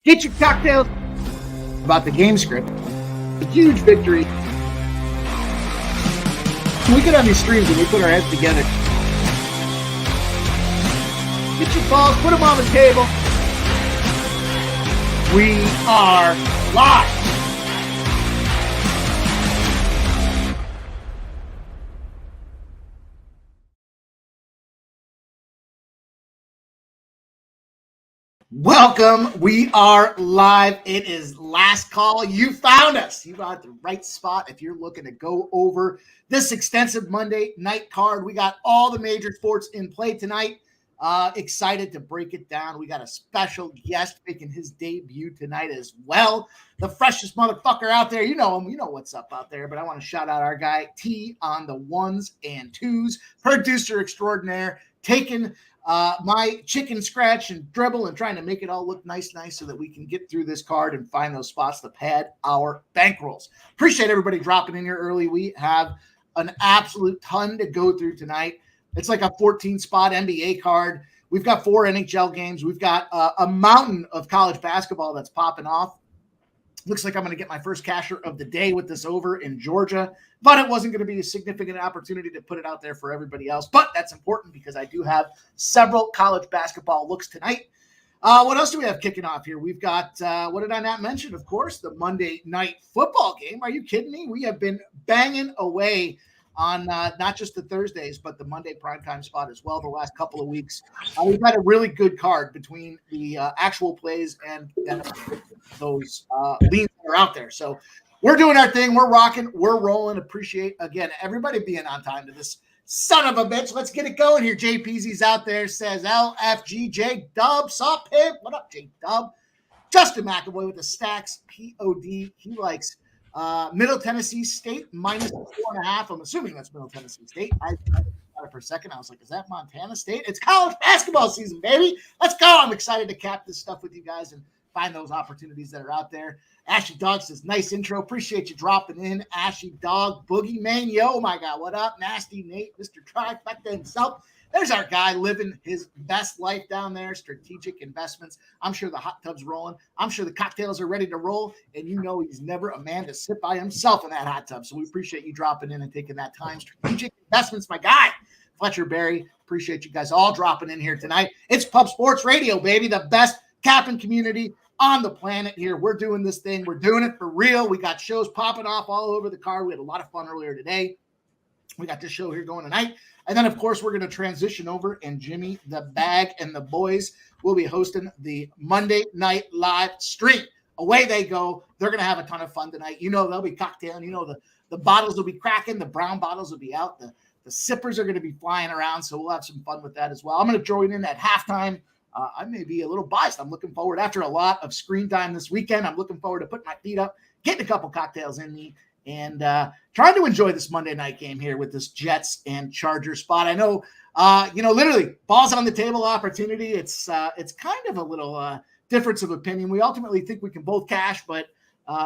Get your cocktails about the game script. A huge victory. We get on these streams and we put our heads together. Get your balls, put them on the table. We are live. Welcome. We are live. It is last call. You found us. You are at the right spot if you're looking to go over this extensive Monday night card. We got all the major sports in play tonight. Excited to break it down. We got a special guest making his debut tonight as well. The freshest motherfucker out there. You know him. You know what's up out there. But I want to shout out our guy, T on the ones and twos, producer extraordinaire, taking my chicken scratch and dribble and trying to make it all look nice so that we can get through this card and find those spots to pad our bankrolls. Appreciate everybody dropping in here early. We have an absolute ton to go through tonight. It's like a 14-spot NBA card. We've got 4 NHL games. We've got a mountain of college basketball that's popping off. Looks like I'm going to get my first casher of the day with this over in Georgia, but it wasn't going to be a significant opportunity to put it out there for everybody else. But that's important because I do have several college basketball looks tonight. What else do we have kicking off here? We've got, what did I not mention? Of course, the Monday night football game. Are you kidding me? We have been banging away on not just the Thursdays, but the Monday primetime spot as well the last couple of weeks. We've had a really good card between the actual plays and those leans that are out there. So we're doing our thing. We're rocking. We're rolling. Appreciate, again, everybody being on time to this son of a bitch. Let's get it going here. JPZ's out there, says LFG. Dub, saw pimp. What up, J-Dub? Justin McAvoy with the stacks. POD. He likes Middle Tennessee State minus 4.5. I'm assuming that's Middle Tennessee State. I got it for a second. I was like, is that Montana State? It's college basketball season, baby. Let's go. I'm excited to cap this stuff with you guys and find those opportunities that are out there. Ashy Dog says, nice intro. Appreciate you dropping in. Ashy Dog, Boogeyman. Yo, my God. What up? Nasty Nate, Mr. Trifecta himself. There's our guy living his best life down there. Strategic investments. I'm sure the hot tub's rolling. I'm sure the cocktails are ready to roll. And you know he's never a man to sit by himself in that hot tub. So we appreciate you dropping in and taking that time. Strategic investments, my guy. Fletcher Berry. Appreciate you guys all dropping in here tonight. It's Pub Sports Radio, baby. The best capping community on the planet here. We're doing this thing. We're doing it for real. We got shows popping off all over the card. We had a lot of fun earlier today. We got this show here going tonight. And then, of course, we're going to transition over, and Jimmy the Bag and the boys will be hosting the Monday Night Live stream. Away they go. They're going to have a ton of fun tonight. You know, they'll be cocktailing. You know, the bottles will be cracking. The brown bottles will be out. The sippers are going to be flying around, so we'll have some fun with that as well. I'm going to join in at halftime. I may be a little biased. I'm looking forward, after a lot of screen time this weekend, I'm looking forward to putting my feet up, getting a couple cocktails in me, and trying to enjoy this Monday night game here with this Jets and Chargers spot. I know, literally balls on the table opportunity. It's kind of a little difference of opinion. We ultimately think we can both cash, but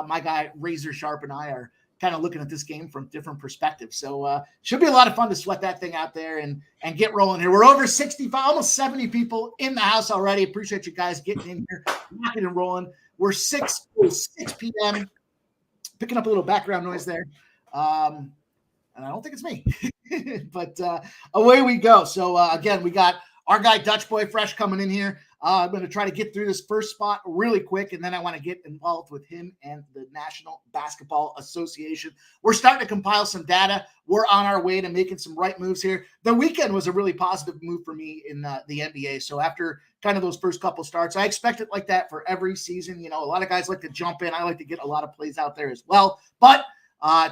my guy Razor Sharp and I are kind of looking at this game from different perspectives. So should be a lot of fun to sweat that thing out there and get rolling here. We're over 65, almost 70 people in the house already. Appreciate you guys getting in here, rocking and rolling. We're 6 p.m. Picking up a little background noise there. And I don't think it's me, but away we go. So again, we got our guy Dutch Boy Fresh coming in here. I'm going to try to get through this first spot really quick, and then I want to get involved with him and the National Basketball Association. We're starting to compile some data. We're on our way to making some right moves here. The weekend was a really positive move for me in the NBA. So after kind of those first couple starts, I expect it like that for every season. You know, a lot of guys like to jump in. I like to get a lot of plays out there as well. But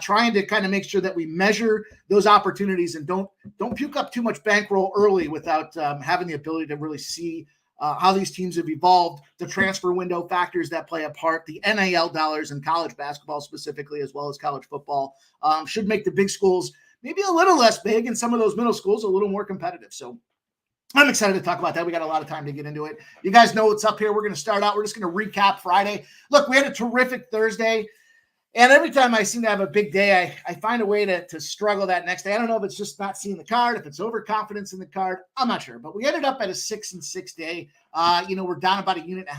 trying to kind of make sure that we measure those opportunities and don't puke up too much bankroll early without having the ability to really see how these teams have evolved, the transfer window factors that play a part, the NIL dollars in college basketball specifically, as well as college football, should make the big schools maybe a little less big and some of those middle schools a little more competitive. So I'm excited to talk about that. We got a lot of time to get into it. You guys know what's up here. We're going to start out. We're just going to recap Friday. Look, we had a terrific Thursday. And every time I seem to have a big day, I find a way to struggle that next day. I don't know if it's just not seeing the card, if it's overconfidence in the card. I'm not sure. But we ended up at a 6-6 day. We're down about 1.5 units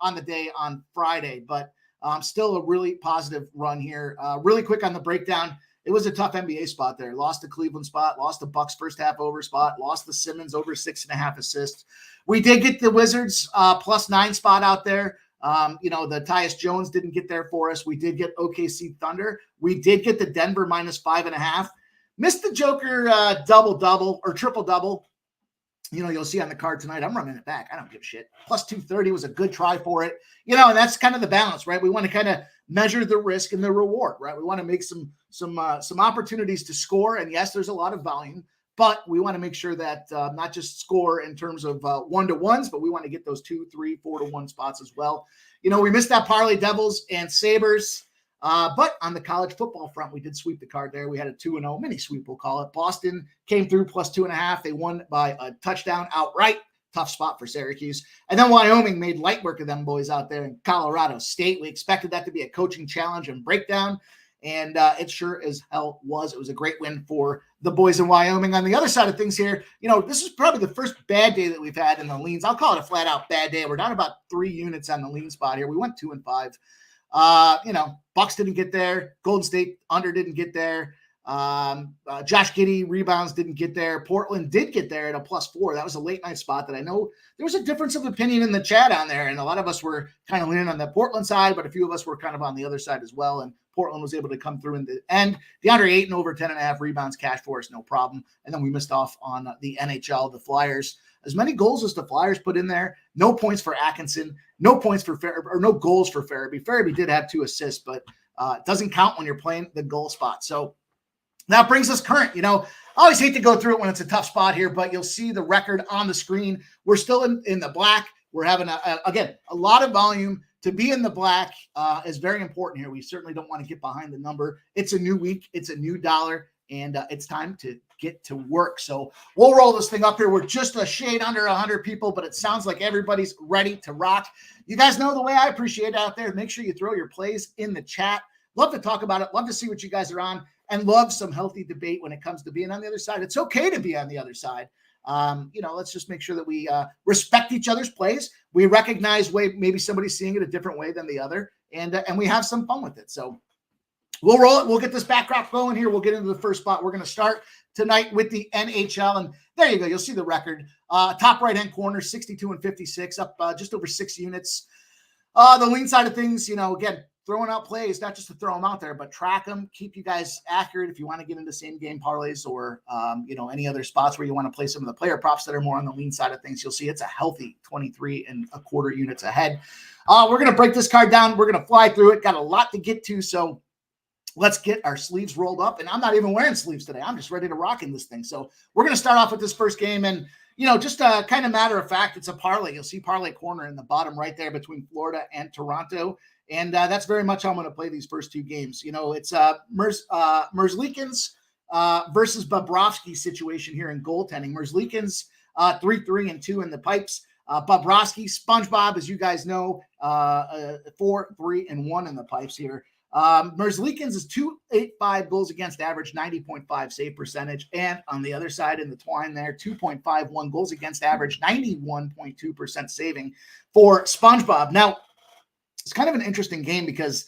on the day on Friday, but still a really positive run here. Really quick on the breakdown. It was a tough NBA spot there. Lost the Cleveland spot, lost the Bucks first half over spot, lost the Simmons over 6.5 assists. We did get the Wizards +9 spot out there. The Tyus Jones didn't get there for us. We did get OKC Thunder. We did get the Denver -5.5. Missed the Joker double-double or triple-double. You'll see on the card tonight, I'm running it back. I don't give a shit. +230 was a good try for it. And that's kind of the balance, right? We want to kind of measure the risk and the reward, right? We want to make some opportunities to score. And yes, there's a lot of volume, but we want to make sure that not just score in terms of 1-to-1s, but we want to get those 2, 3, 4-to-1 spots as well. We missed that parlay Devils and Sabres. But on the college football front, we did sweep the card there. We had a 2-0 mini sweep, we'll call it. Boston came through +2.5. They won by a touchdown outright. Tough spot for Syracuse. And then Wyoming made light work of them boys out there in Colorado State. We expected that to be a coaching challenge and breakdown, and it sure as hell was. It was a great win for the boys in Wyoming. On the other side of things here, this is probably the first bad day that we've had in the leans. I'll call it a flat-out bad day. We're down about 3 units on the lean spot here. We went 2 and 5. Bucks didn't get there. Golden State under didn't get there. Josh Giddey rebounds didn't get there. Portland did get there at a +4. That was a late night spot that I know there was a difference of opinion in the chat on there. And a lot of us were kind of leaning on the Portland side, but a few of us were kind of on the other side as well. And Portland was able to come through in the end. DeAndre Ayton over 10.5 rebounds, cash for us, no problem. And then we missed off on the NHL, the Flyers. As many goals as the Flyers put in there, no points for Atkinson, no points for or no goals for Farabee. Farabee did have 2 assists, but it doesn't count when you're playing the goal spot. So that brings us current. I always hate to go through it when it's a tough spot here, but you'll see the record on the screen. We're still in the black. We're having, a lot of volume. To be in the black is very important here. We certainly don't want to get behind the number. It's a new week. It's a new dollar. And it's time to get to work. So we'll roll this thing up here. We're just a shade under 100 people, but it sounds like everybody's ready to rock. You guys know the way I appreciate it out there. Make sure you throw your plays in the chat. Love to talk about it. Love to see what you guys are on, and love some healthy debate when it comes to being on the other side. It's okay to be on the other side. Let's just make sure that we respect each other's plays. We recognize maybe somebody's seeing it a different way than the other, and we have some fun with it. So we'll roll it. We'll get this backdrop going here. We'll get into the first spot. We're going to start tonight with the NHL. And there you go. You'll see the record. Top right-hand corner, 62 and 56, up just over 6 units. The lean side of things, again, throwing out plays, not just to throw them out there, but track them, keep you guys accurate if you want to get into same game parlays or, any other spots where you want to play some of the player props that are more on the lean side of things. You'll see it's a healthy 23.25 units ahead. We're going to break this card down. We're going to fly through it. Got a lot to get to, so let's get our sleeves rolled up. And I'm not even wearing sleeves today. I'm just ready to rock in this thing. So we're going to start off with this first game. And, just a kind of matter of fact, it's a parlay. You'll see parlay corner in the bottom right there between Florida and Toronto. And that's very much how I'm going to play these first 2 games. It's Merzlikins versus Bobrovsky situation here in goaltending. Merzlikins 3-3-2 in the pipes. Bobrovsky, SpongeBob, as you guys know, 4-3-1 in the pipes here. Merzlikins is 2.85 goals against average, 90.5 save percentage. And on the other side in the twine there, 2.51 goals against average, 91.2% saving for SpongeBob. Now, it's kind of an interesting game because,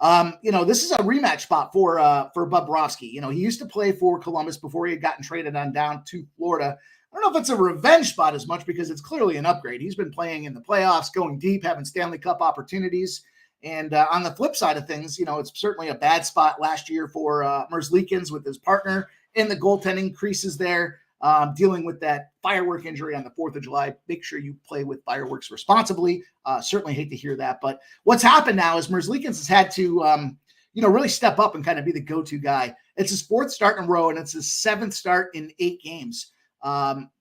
this is a rematch spot for Bobrovsky. He used to play for Columbus before he had gotten traded on down to Florida. I don't know if it's a revenge spot as much because it's clearly an upgrade. He's been playing in the playoffs, going deep, having Stanley Cup opportunities. And on the flip side of things, it's certainly a bad spot last year for Merzlikins with his partner in the goaltending creases there, dealing with that firework injury on the 4th of July. Make sure you play with fireworks responsibly. Certainly hate to hear that. But what's happened now is Merzlikins has had to, really step up and kind of be the go-to guy. It's his 4th start in a row, and it's his 7th start in 8 games.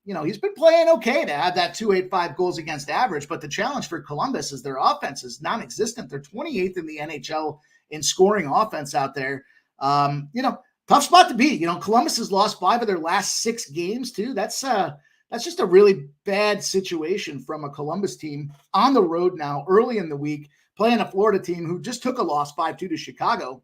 He's been playing okay to have that 2.85 goals against average, but the challenge for Columbus is their offense is non-existent. They're 28th in the NHL in scoring offense out there. Tough spot to be. Columbus has lost 5 of their last 6 games too. That's just a really bad situation from a Columbus team on the road now early in the week. playing a Florida team who just took a loss 5-2 to Chicago.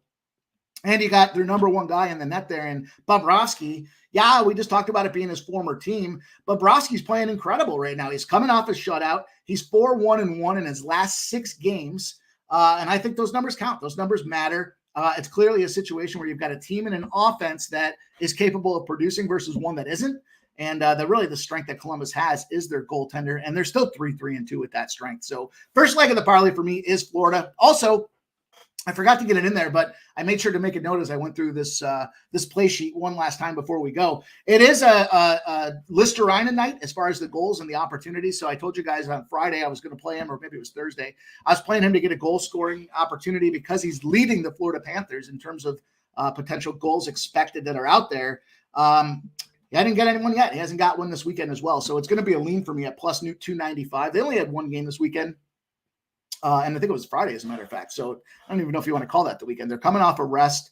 And you got their number one guy in the net there, and Bobrovsky. Yeah, we just talked about it being his former team. Bobrovsky's playing incredible right now. He's coming off a shutout. He's 4-1-1 in his last 6 games. And I think those numbers count. Those numbers matter. It's clearly a situation where you've got a team and an offense that is capable of producing versus one that isn't. And really the strength that Columbus has is their goaltender, and they're still 3-3-2 with that strength. So first leg of the parlay for me is Florida. Also, I forgot to get it in there, but I made sure to make a note as I went through this this play sheet one last time before we go. It is a Listerine night as far as the goals and the opportunities. So I told you guys on Friday I was going to play him, or maybe it was Thursday. I was playing him to get a goal scoring opportunity because he's leading the Florida Panthers in terms of potential goals expected that are out there. He hadn't got anyone yet. He hasn't got one this weekend as well. So it's going to be a lean for me at plus 295. They only had one game this weekend. And I think it was Friday, as a matter of fact. So I don't even know if you want to call that the weekend. They're coming off a rest.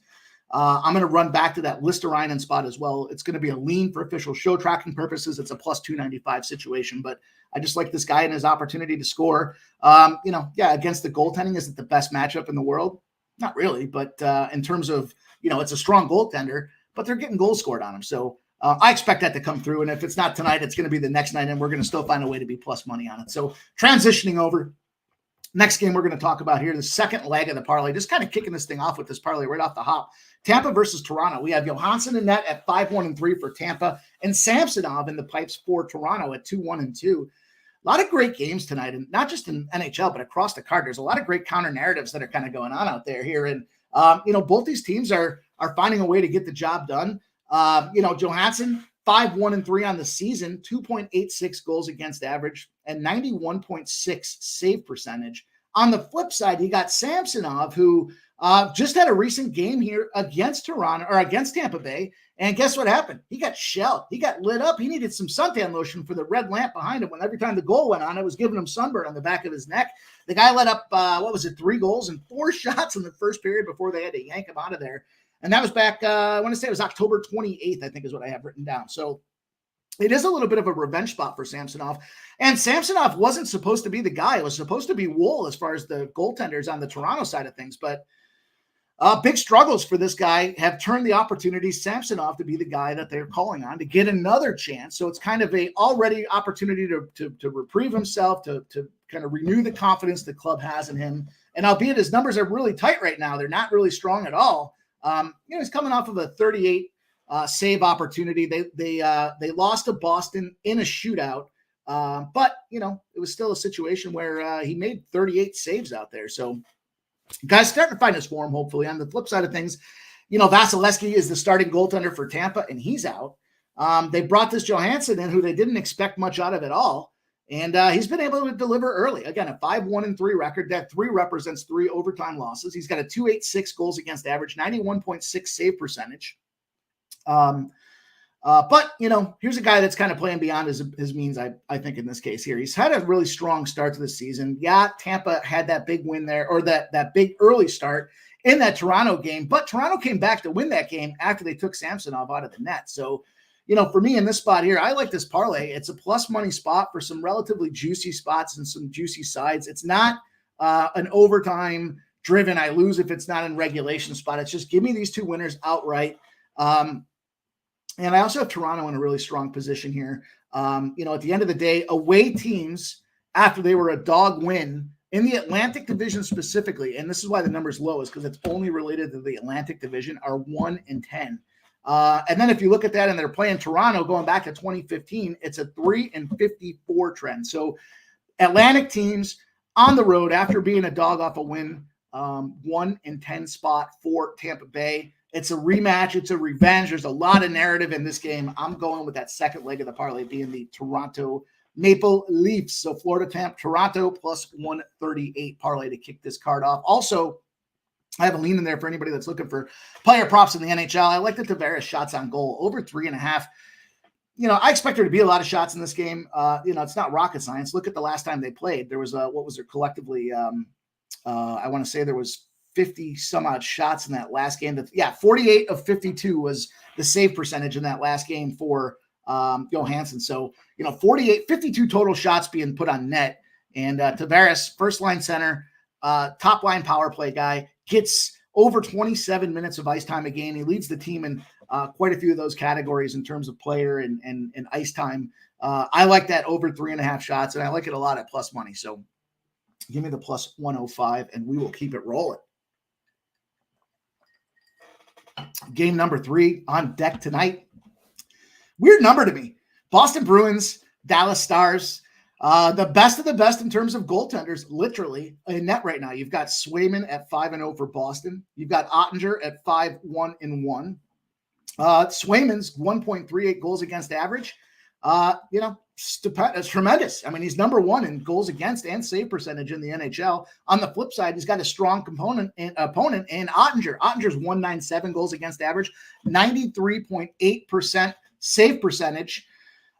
I'm going to run back to that Listerine spot as well. It's going to be a lean for official show tracking purposes. It's a plus 295 situation, but I just like this guy and his opportunity to score. Against the goaltending, is it the best matchup in the world? Not really, but in terms of, it's a strong goaltender, but they're getting goals scored on him. So I expect that to come through. And if it's not tonight, it's going to be the next night, and we're going to still find a way to be plus money on it. So transitioning over. Next game we're going to talk about here, the second leg of the parlay, just kind of kicking this thing off with this parlay right off the hop. Tampa versus Toronto. We have Johansson in net at 5-1-3 for Tampa, and Samsonov in the pipes for Toronto at 2-1-2. A lot of great games tonight, and not just in NHL, but across the card. There's a lot of great counter narratives that are kind of going on out there here. And, both these teams are finding a way to get the job done. Johansson, 5-1-3 on the season, 2.86 goals against average, and 91.6 save percentage. On the flip side, you got Samsonov, who just had a recent game here against Tampa Bay. And guess what happened? He got shelled. He got lit up. He needed some suntan lotion for the red lamp behind him. When every time the goal went on, it was giving him sunburn on the back of his neck. The guy let up, 3 goals and 4 shots in the first period before they had to yank him out of there. And that was back, I want to say it was October 28th, I think is what I have written down. So it is a little bit of a revenge spot for Samsonov. And Samsonov wasn't supposed to be the guy. It was supposed to be Wool as far as the goaltenders on the Toronto side of things. But big struggles for this guy have turned the opportunity, Samsonov, to be the guy that they're calling on to get another chance. So it's kind of a already opportunity to reprieve himself, to kind of renew the confidence the club has in him. And albeit his numbers are really tight right now, they're not really strong at all. He's coming off of a 38 save opportunity. They lost to Boston in a shootout, but it was still a situation where he made 38 saves out there. So guys starting to find his form, hopefully. On the flip side of things, Vasilevsky is the starting goaltender for Tampa, and he's out. They brought this Johansson in, who they didn't expect much out of at all. And he's been able to deliver early. Again, a 5-1-3 record. That 3 represents 3 overtime losses. He's got a 2.86 goals against average, 91.6 save percentage. But here's a guy that's kind of playing beyond his means, I think, in this case here. He's had a really strong start to the season. Yeah, Tampa had that big win there, or that big early start in that Toronto game. But Toronto came back to win that game after they took Samsonov out of the net. So, for me in this spot here, I like this parlay. It's a plus money spot for some relatively juicy spots and some juicy sides. It's not an overtime driven, I lose if it's not in regulation spot. It's just give me these 2 winners outright. And I also have Toronto in a really strong position here. At the end of the day, away teams, after they were a dog win in the Atlantic Division specifically, and this is why the number is low, is because it's only related to the Atlantic Division, are 1-10. And then if you look at that and they're playing Toronto going back to 2015, it's a 3-54 trend. So Atlantic teams on the road after being a dog off a win, 1-10 spot for Tampa Bay. It's a rematch. It's a revenge. There's a lot of narrative in this game. I'm going with that second leg of the parlay being the Toronto Maple Leafs. So Florida, Toronto plus 138 parlay to kick this card off. Also, I have a lean in there for anybody that's looking for player props in the NHL. I like the Tavares shots on goal over 3.5. I expect there to be a lot of shots in this game. It's not rocket science. Look at the last time they played. There was what was there collectively? I want to say there was 50 some odd shots in that last game. 48 of 52 was the save percentage in that last game for Johansson. So, 52 total shots being put on net. And Tavares, first line center, top line power play guy, gets over 27 minutes of ice time a game. He leads the team in quite a few of those categories in terms of player and ice time. I like that over 3.5 shots, and I like it a lot at plus money. So give me the plus 105, and we will keep it rolling. Game number 3 on deck tonight. Weird number to me. Boston Bruins, Dallas Stars. The best of the best in terms of goaltenders, literally, in net right now. You've got Swayman at 5-0 for Boston. You've got Ottinger at 5-1-1. Swayman's 1.38 goals against average. It's tremendous. I mean, he's number 1 in goals against and save percentage in the NHL. On the flip side, he's got a strong opponent in Ottinger. Ottinger's 197 goals against average, 93.8% save percentage.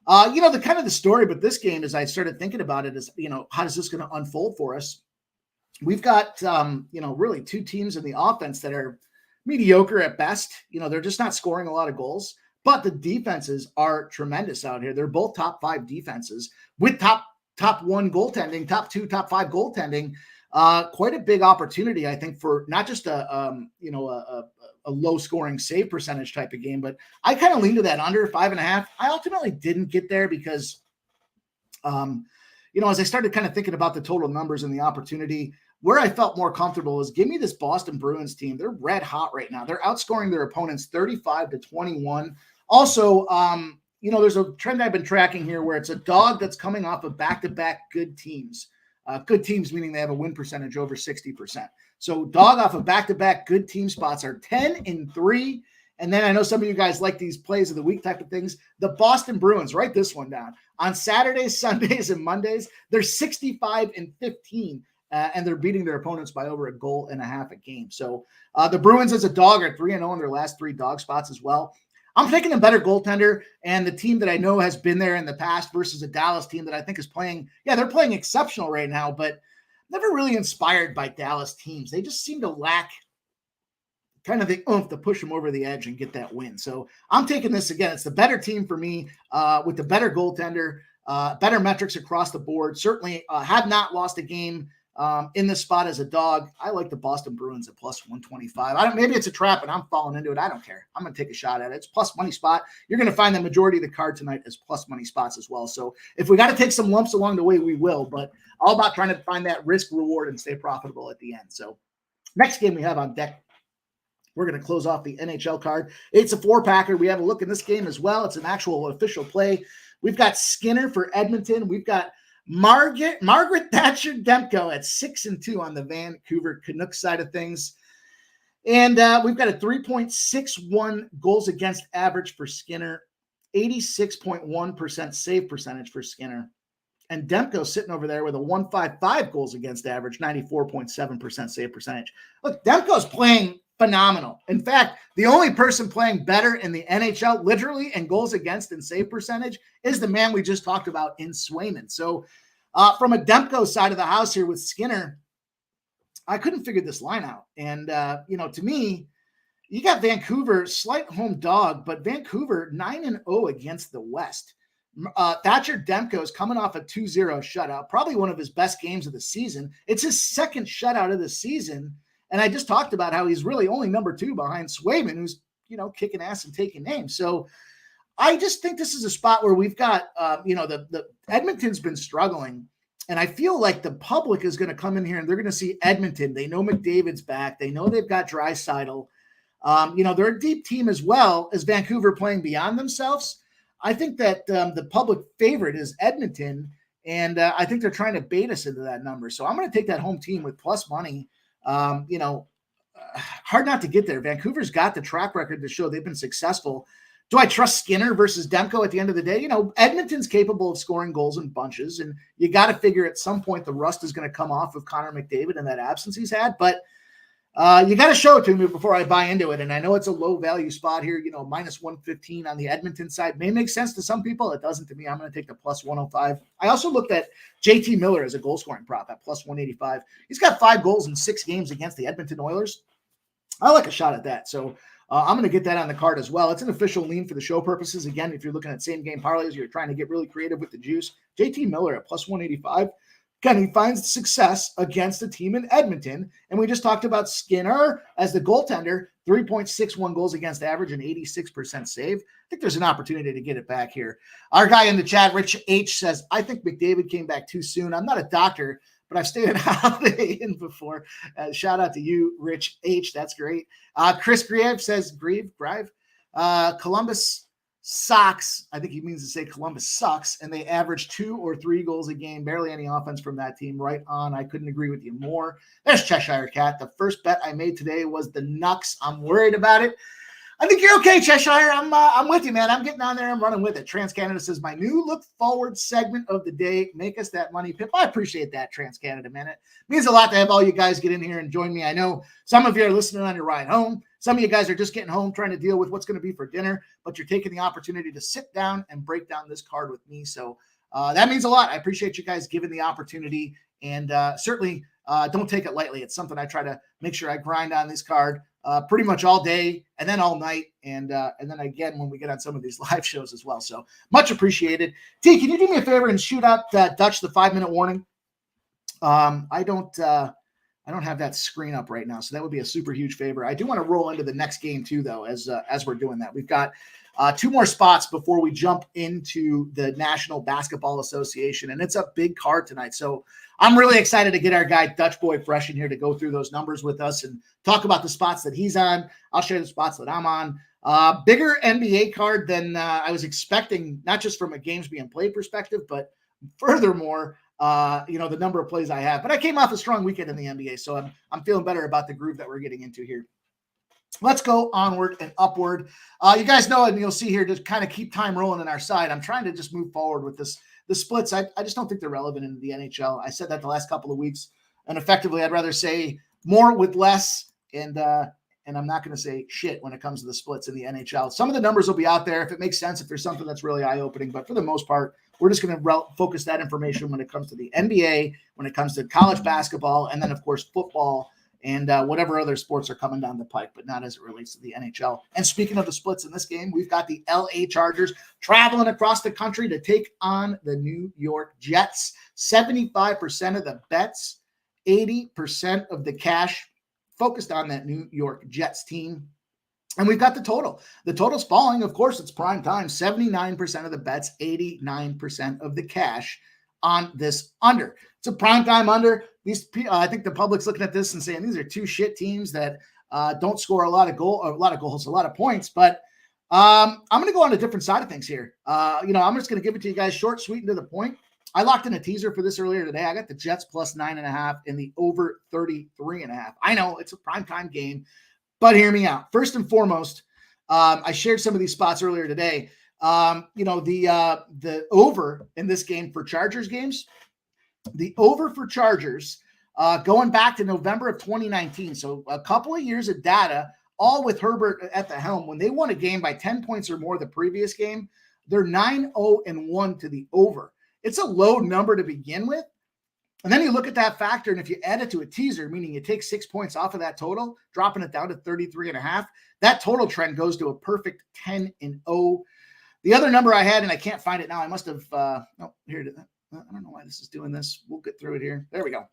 The kind of the story, but this game, as I started thinking about it, is, how is this going to unfold for us? We've got, really 2 teams in the offense that are mediocre at best. They're just not scoring a lot of goals, but the defenses are tremendous out here. They're both top 5 defenses with top 1 goaltending, top 2, top 5 goaltending. Quite a big opportunity, I think, for not just a low scoring save percentage type of game, but I kind of leaned to that under 5.5. I ultimately didn't get there because, as I started kind of thinking about the total numbers and the opportunity, where I felt more comfortable is give me this Boston Bruins team. They're red hot right now. They're outscoring their opponents 35-21. Also, there's a trend I've been tracking here where it's a dog that's coming off of back-to-back good teams. Good teams meaning they have a win percentage over 60%. So dog off of back-to-back good team spots are 10-3. And then I know some of you guys like these plays of the week type of things. The Boston Bruins, write this one down. On Saturdays, Sundays, and Mondays, they're 65-15. And they're beating their opponents by over 1.5 goals a game. So the Bruins as a dog are 3-0 in their last 3 dog spots as well. I'm taking a better goaltender and the team that I know has been there in the past versus a Dallas team that I think is playing. Yeah, they're playing exceptional right now, but never really inspired by Dallas teams. They just seem to lack kind of the oomph to push them over the edge and get that win. So I'm taking this again. It's the better team for me with the better goaltender, better metrics across the board. Certainly have not lost a game in this spot as a dog. I like the Boston Bruins at plus 125. Maybe it's a trap and I'm falling into it. I don't care. I'm going to take a shot at it. It's plus money spot. You're going to find the majority of the card tonight as plus money spots as well. So if we got to take some lumps along the way, we will, but all about trying to find that risk reward and stay profitable at the end. So next game we have on deck, we're going to close off the NHL card. It's a 4-packer. We have a look in this game as well. It's an actual official play. We've got Skinner for Edmonton. We've got Margaret Thatcher Demko at 6-2 on the Vancouver Canucks side of things. And we've got a 3.61 goals against average for Skinner, 86.1% save percentage for Skinner. And Demko sitting over there with a 1.55 goals against average, 94.7% save percentage. Look, Demko's playing phenomenal. In fact, the only person playing better in the NHL, literally, and goals against and save percentage is the man we just talked about in Swayman. So from a Demko side of the house here with Skinner, I couldn't figure this line out. And, to me, you got Vancouver, slight home dog, but Vancouver 9-0 against the West. Thatcher Demko is coming off a 2-0 shutout, probably one of his best games of the season. It's his second shutout of the season. And I just talked about how he's really only number 2 behind Swayman, who's, kicking ass and taking names. So I just think this is a spot where we've got, the Edmonton's been struggling. And I feel like the public is going to come in here and they're going to see Edmonton. They know McDavid's back. They know they've got Draisaitl. They're a deep team as well as Vancouver playing beyond themselves. I think that the public favorite is Edmonton. And I think they're trying to bait us into that number. So I'm going to take that home team with plus money. Hard not to get there. Vancouver's got the track record to show they've been successful. Do I trust Skinner versus Demko at the end of the day? Edmonton's capable of scoring goals in bunches, and you got to figure at some point the rust is going to come off of Connor McDavid and that absence he's had, but you got to show it to me before I buy into it. And I know it's a low value spot here, minus 115 on the Edmonton side may make sense to some people. It doesn't to me. I'm going to take the plus 105. I also looked at JT Miller as a goal scoring prop at plus 185. He's got 5 goals in 6 games against the Edmonton Oilers. I like a shot at that. So I'm going to get that on the card as well. It's an official lean for the show purposes. Again, if you're looking at same game parlays, you're trying to get really creative with the juice. JT Miller at plus 185. Kenny finds success against a team in Edmonton. And we just talked about Skinner as the goaltender, 3.61 goals against average and 86% save. I think there's an opportunity to get it back here. Our guy in the chat, Rich H, says, I think McDavid came back too soon. I'm not a doctor, but I've stayed at Holiday Inn before. Shout out to you, Rich H. That's great. Chris Grieve says, Grieve, Columbus sucks. I think he means to say Columbus sucks, and they average 2 or 3 goals a game. Barely any offense from that team. Right on. I couldn't agree with you more. There's Cheshire Cat. The first bet I made today was the Nucks. I'm worried about it. I think you're okay, Cheshire. I'm with you, man. I'm getting on there. I'm running with it. TransCanada says, my new look forward segment of the day. Make us that money, Pip. I appreciate that, TransCanada, man. It means a lot to have all you guys get in here and join me. I know some of you are listening on your ride home. Some of you guys are just getting home trying to deal with what's going to be for dinner, but you're taking the opportunity to sit down and break down this card with me. So that means a lot. I appreciate you guys giving the opportunity, and certainly don't take it lightly. It's something I try to make sure I grind on this card pretty much all day and then all night. And then again, when we get on some of these live shows as well. So much appreciated. T, can you do me a favor and shoot out Dutch the 5-minute warning? I don't have that screen up right now, so that would be a super huge favor. I do want to roll into the next game too, though, as we're doing that. We've got 2 more spots before we jump into the National Basketball Association, and it's a big card tonight. So I'm really excited to get our guy Dutch Boy Fresh in here to go through those numbers with us and talk about the spots that he's on. I'll share the spots that I'm on. Bigger NBA card than I was expecting, not just from a games being played perspective, but furthermore, the number of plays I have. But I came off a strong weekend in the NBA, so I'm feeling better about the groove that we're getting into here. Let's go onward and upward. You guys know, and you'll see here, to kind of keep time rolling on our side, I'm trying to just move forward with this. The splits, I just don't think they're relevant in the NHL. I said that the last couple of weeks, and effectively, I'd rather say more with less, and I'm not going to say shit when it comes to the splits in the NHL. Some of the numbers will be out there if it makes sense, if there's something that's really eye-opening, but for the most part, we're just going to focus that information when it comes to the NBA, when it comes to college basketball, and then, of course, football and whatever other sports are coming down the pike, but not as it relates to the NHL. And speaking of the splits in this game, we've got the LA Chargers traveling across the country to take on the New York Jets. 75% of the bets, 80% of the cash focused on that New York Jets team. And we've got the total. The total's falling. Of course, it's prime time. 79% of the bets, 89% of the cash on this under. It's a prime time under. I think the public's looking at this and saying these are 2 shit teams that don't score a lot of points. But I'm going to go on a different side of things here. I'm just going to give it to you guys short, sweet, and to the point. I locked in a teaser for this earlier today. I got the Jets plus 9.5 and the over 33.5. I know it's a primetime game, but hear me out. First and foremost, I shared some of these spots earlier today. The over in this game for Chargers games, the over for Chargers going back to November of 2019. So a couple of years of data, all with Herbert at the helm. When they won a game by 10 points or more the previous game, they're 9-0-1 to the over. It's a low number to begin with. And then you look at that factor, and if you add it to a teaser, meaning you take 6 points off of that total, dropping it down to 33.5, that total trend goes to a perfect 10-0. The other number I had, and I can't find it now, I must have, here it is. I don't know why this is doing this. We'll get through it here. There we go.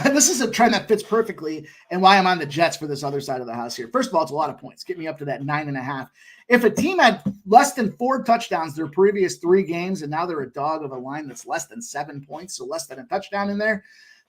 This is a trend that fits perfectly and why I'm on the Jets for this other side of the house here. First of all, it's a lot of points. Get me up to that 9.5. If a team had less than 4 touchdowns their previous 3 games, and now they're a dog of a line that's less than 7 points, so less than a touchdown in there,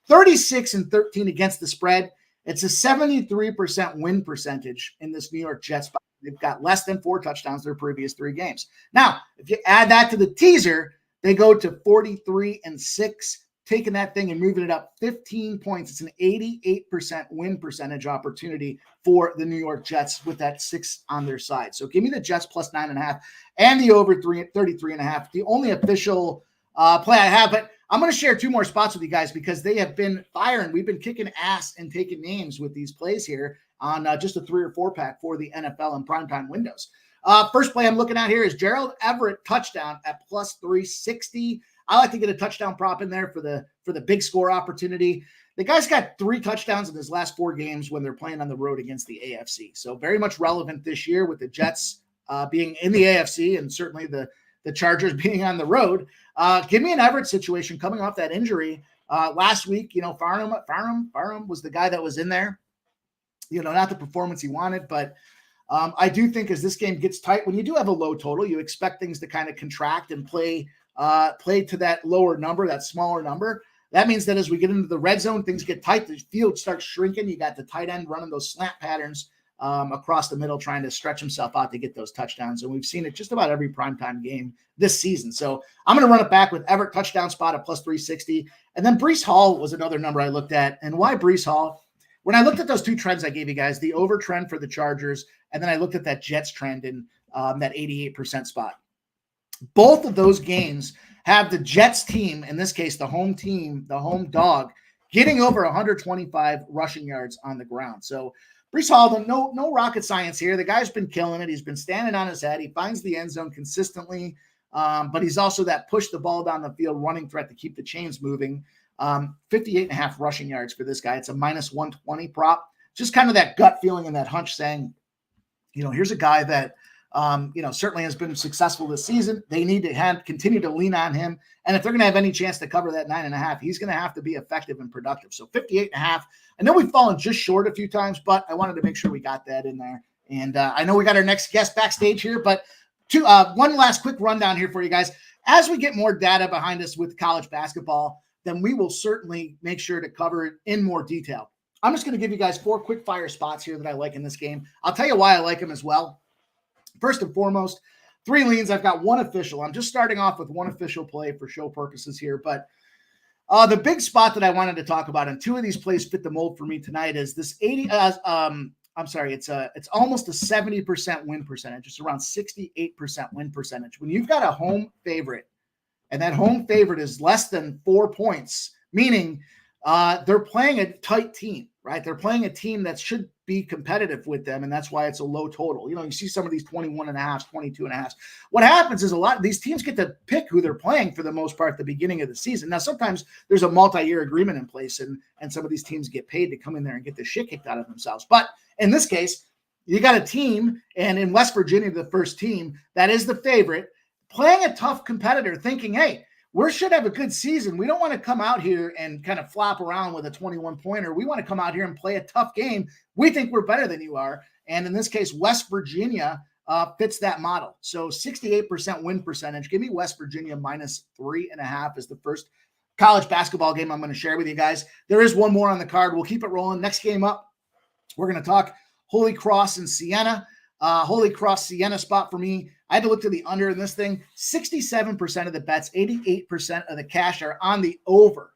36-13 against the spread. It's a 73% win percentage in this New York Jets. They've got less than 4 touchdowns their previous 3 games. Now, if you add that to the teaser, they go to 43-6. Taking that thing and moving it up 15 points. It's an 88% win percentage opportunity for the New York Jets with that 6 on their side. So give me the Jets plus 9.5 and the over 33.5. The only official play I have, but I'm going to share 2 more spots with you guys because they have been firing. We've been kicking ass and taking names with these plays here on just a 3 or 4 pack for the NFL and primetime windows. First play I'm looking at here is Gerald Everett touchdown at plus 360. I like to get a touchdown prop in there for the big score opportunity. The guy's got 3 touchdowns in his last 4 games when they're playing on the road against the AFC. So very much relevant this year with the Jets being in the AFC and certainly the the Chargers being on the road. Give me an Everett situation coming off that injury. Last week, Farnham was the guy that was in there. Not the performance he wanted, but I do think as this game gets tight, when you do have a low total, you expect things to kind of contract and play to that lower number, that smaller number. That means that as we get into the red zone, things get tight. The field starts shrinking. You got the tight end running those slant patterns across the middle, trying to stretch himself out to get those touchdowns. And we've seen it just about every primetime game this season. So I'm going to run it back with Everett touchdown spot at plus 360. And then Breece Hall was another number I looked at. And why Breece Hall? When I looked at those two trends I gave you guys, the over trend for the Chargers, and then I looked at that Jets trend in that 88% spot. Both of those games have the Jets team, in this case, the home team, the home dog, getting over 125 rushing yards on the ground. So Breece Hall, no rocket science here. The guy's been killing it. He's been standing on his head. He finds the end zone consistently, but he's also that push the ball down the field running threat to keep the chains moving. 58.5 rushing yards for this guy. It's a minus 120 prop. Just kind of that gut feeling and that hunch saying, here's a guy that, certainly has been successful this season. They need to continue to lean on him. And if they're going to have any chance to cover that 9.5, he's going to have to be effective and productive. So 58.5. I know we've fallen just short a few times, but I wanted to make sure we got that in there. And I know we got our next guest backstage here, but one last quick rundown here for you guys. As we get more data behind us with college basketball, then we will certainly make sure to cover it in more detail. I'm just going to give you guys 4 quick fire spots here that I like in this game. I'll tell you why I like them as well. First and foremost, 3 leans. I've got one official. I'm just starting off with one official play for show purposes here. But the big spot that I wanted to talk about, and 2 of these plays fit the mold for me tonight, is this 80. It's almost a 70% win percentage. It's around 68% win percentage. When you've got a home favorite, and that home favorite is less than 4 points, meaning they're playing a tight team, right? They're playing a team that should be competitive with them, and that's why it's a low total. You see some of these 21.5, 22.5. What happens is a lot of these teams get to pick who they're playing for the most part at the beginning of the season. Now, sometimes there's a multi-year agreement in place, and some of these teams get paid to come in there and get the shit kicked out of themselves. But in this case, you got a team, and in West Virginia, the first team, that is the favorite, playing a tough competitor, thinking, hey, we should have a good season. We don't want to come out here and kind of flop around with a 21-pointer. We want to come out here and play a tough game. We think we're better than you are. And in this case, West Virginia fits that model. So 68% win percentage. Give me West Virginia minus 3.5 is the first college basketball game I'm going to share with you guys. There is one more on the card. We'll keep it rolling. Next game up, we're going to talk Holy Cross and Siena. Holy Cross Siena spot for me. I had to look to the under in this thing. 67% of the bets, 88% of the cash are on the over.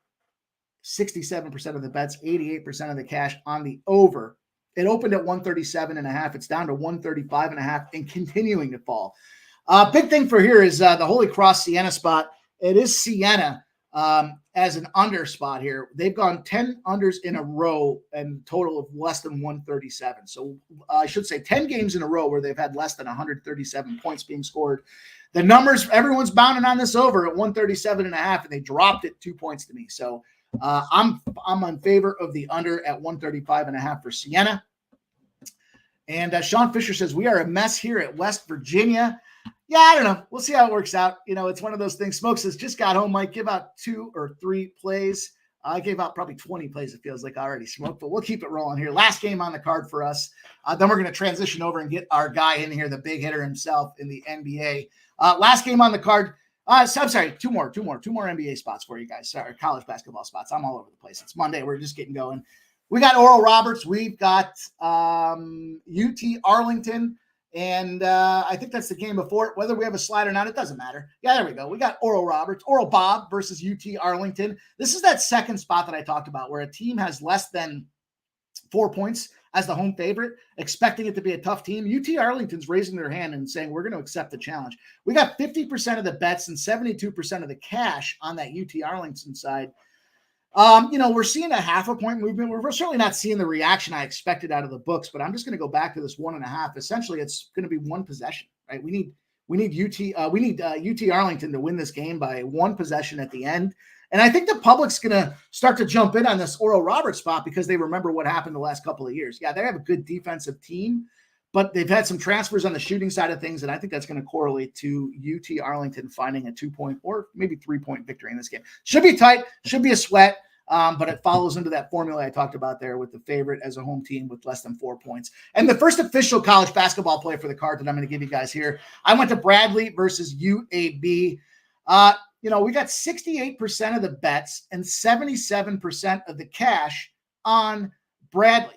67% of the bets, 88% of the cash on the over. It opened at 137.5. It's down to 135.5 and continuing to fall. Big thing for here is the Holy Cross Siena spot. It is Siena as an under spot here. They've gone 10 unders in a row and total of less than 137. So I should say 10 games in a row where they've had less than 137 points being scored. The numbers, everyone's bounding on this over at 137.5, and they dropped it 2 points to me. So I'm in favor of the under at 135.5 for Siena. And Sean Fisher says, we are a mess here at West Virginia. Yeah, I don't know. We'll see how it works out. It's one of those things. Smokes has just got home. Might give out 2 or 3 plays. I gave out probably 20 plays, it feels like, already smoked, but we'll keep it rolling here. Last game on the card for us. Then we're going to transition over and get our guy in here, the big hitter himself in the NBA. Last game on the card. I'm sorry, two more NBA spots for you guys. Sorry, college basketball spots. I'm all over the place. It's Monday. We're just getting going. We got Oral Roberts. We've got UT Arlington. And I think that's the game before it. Whether we have a slide or not, it doesn't matter. Yeah, there we go. We got Oral Bob versus UT Arlington. This is that second spot that I talked about where a team has less than 4 points as the home favorite, expecting it to be a tough team. UT Arlington's raising their hand and saying, we're going to accept the challenge. We got 50% of the bets and 72% of the cash on that UT Arlington side. We're seeing a 0.5 point movement. We're certainly not seeing the reaction I expected out of the books, but I'm just going to go back to this 1.5. Essentially, it's going to be one possession, right? We need UT Arlington to win this game by one possession at the end. And I think the public's going to start to jump in on this Oral Roberts spot because they remember what happened the last couple of years. Yeah, they have a good defensive team, but they've had some transfers on the shooting side of things, and I think that's going to correlate to UT Arlington finding a 2-point or maybe 3-point victory in this game. Should be tight, should be a sweat, but it follows into that formula I talked about there with the favorite as a home team with less than 4 points. And the first official college basketball play for the card that I'm going to give you guys here, I went to Bradley versus UAB. We got 68% of the bets and 77% of the cash on Bradley.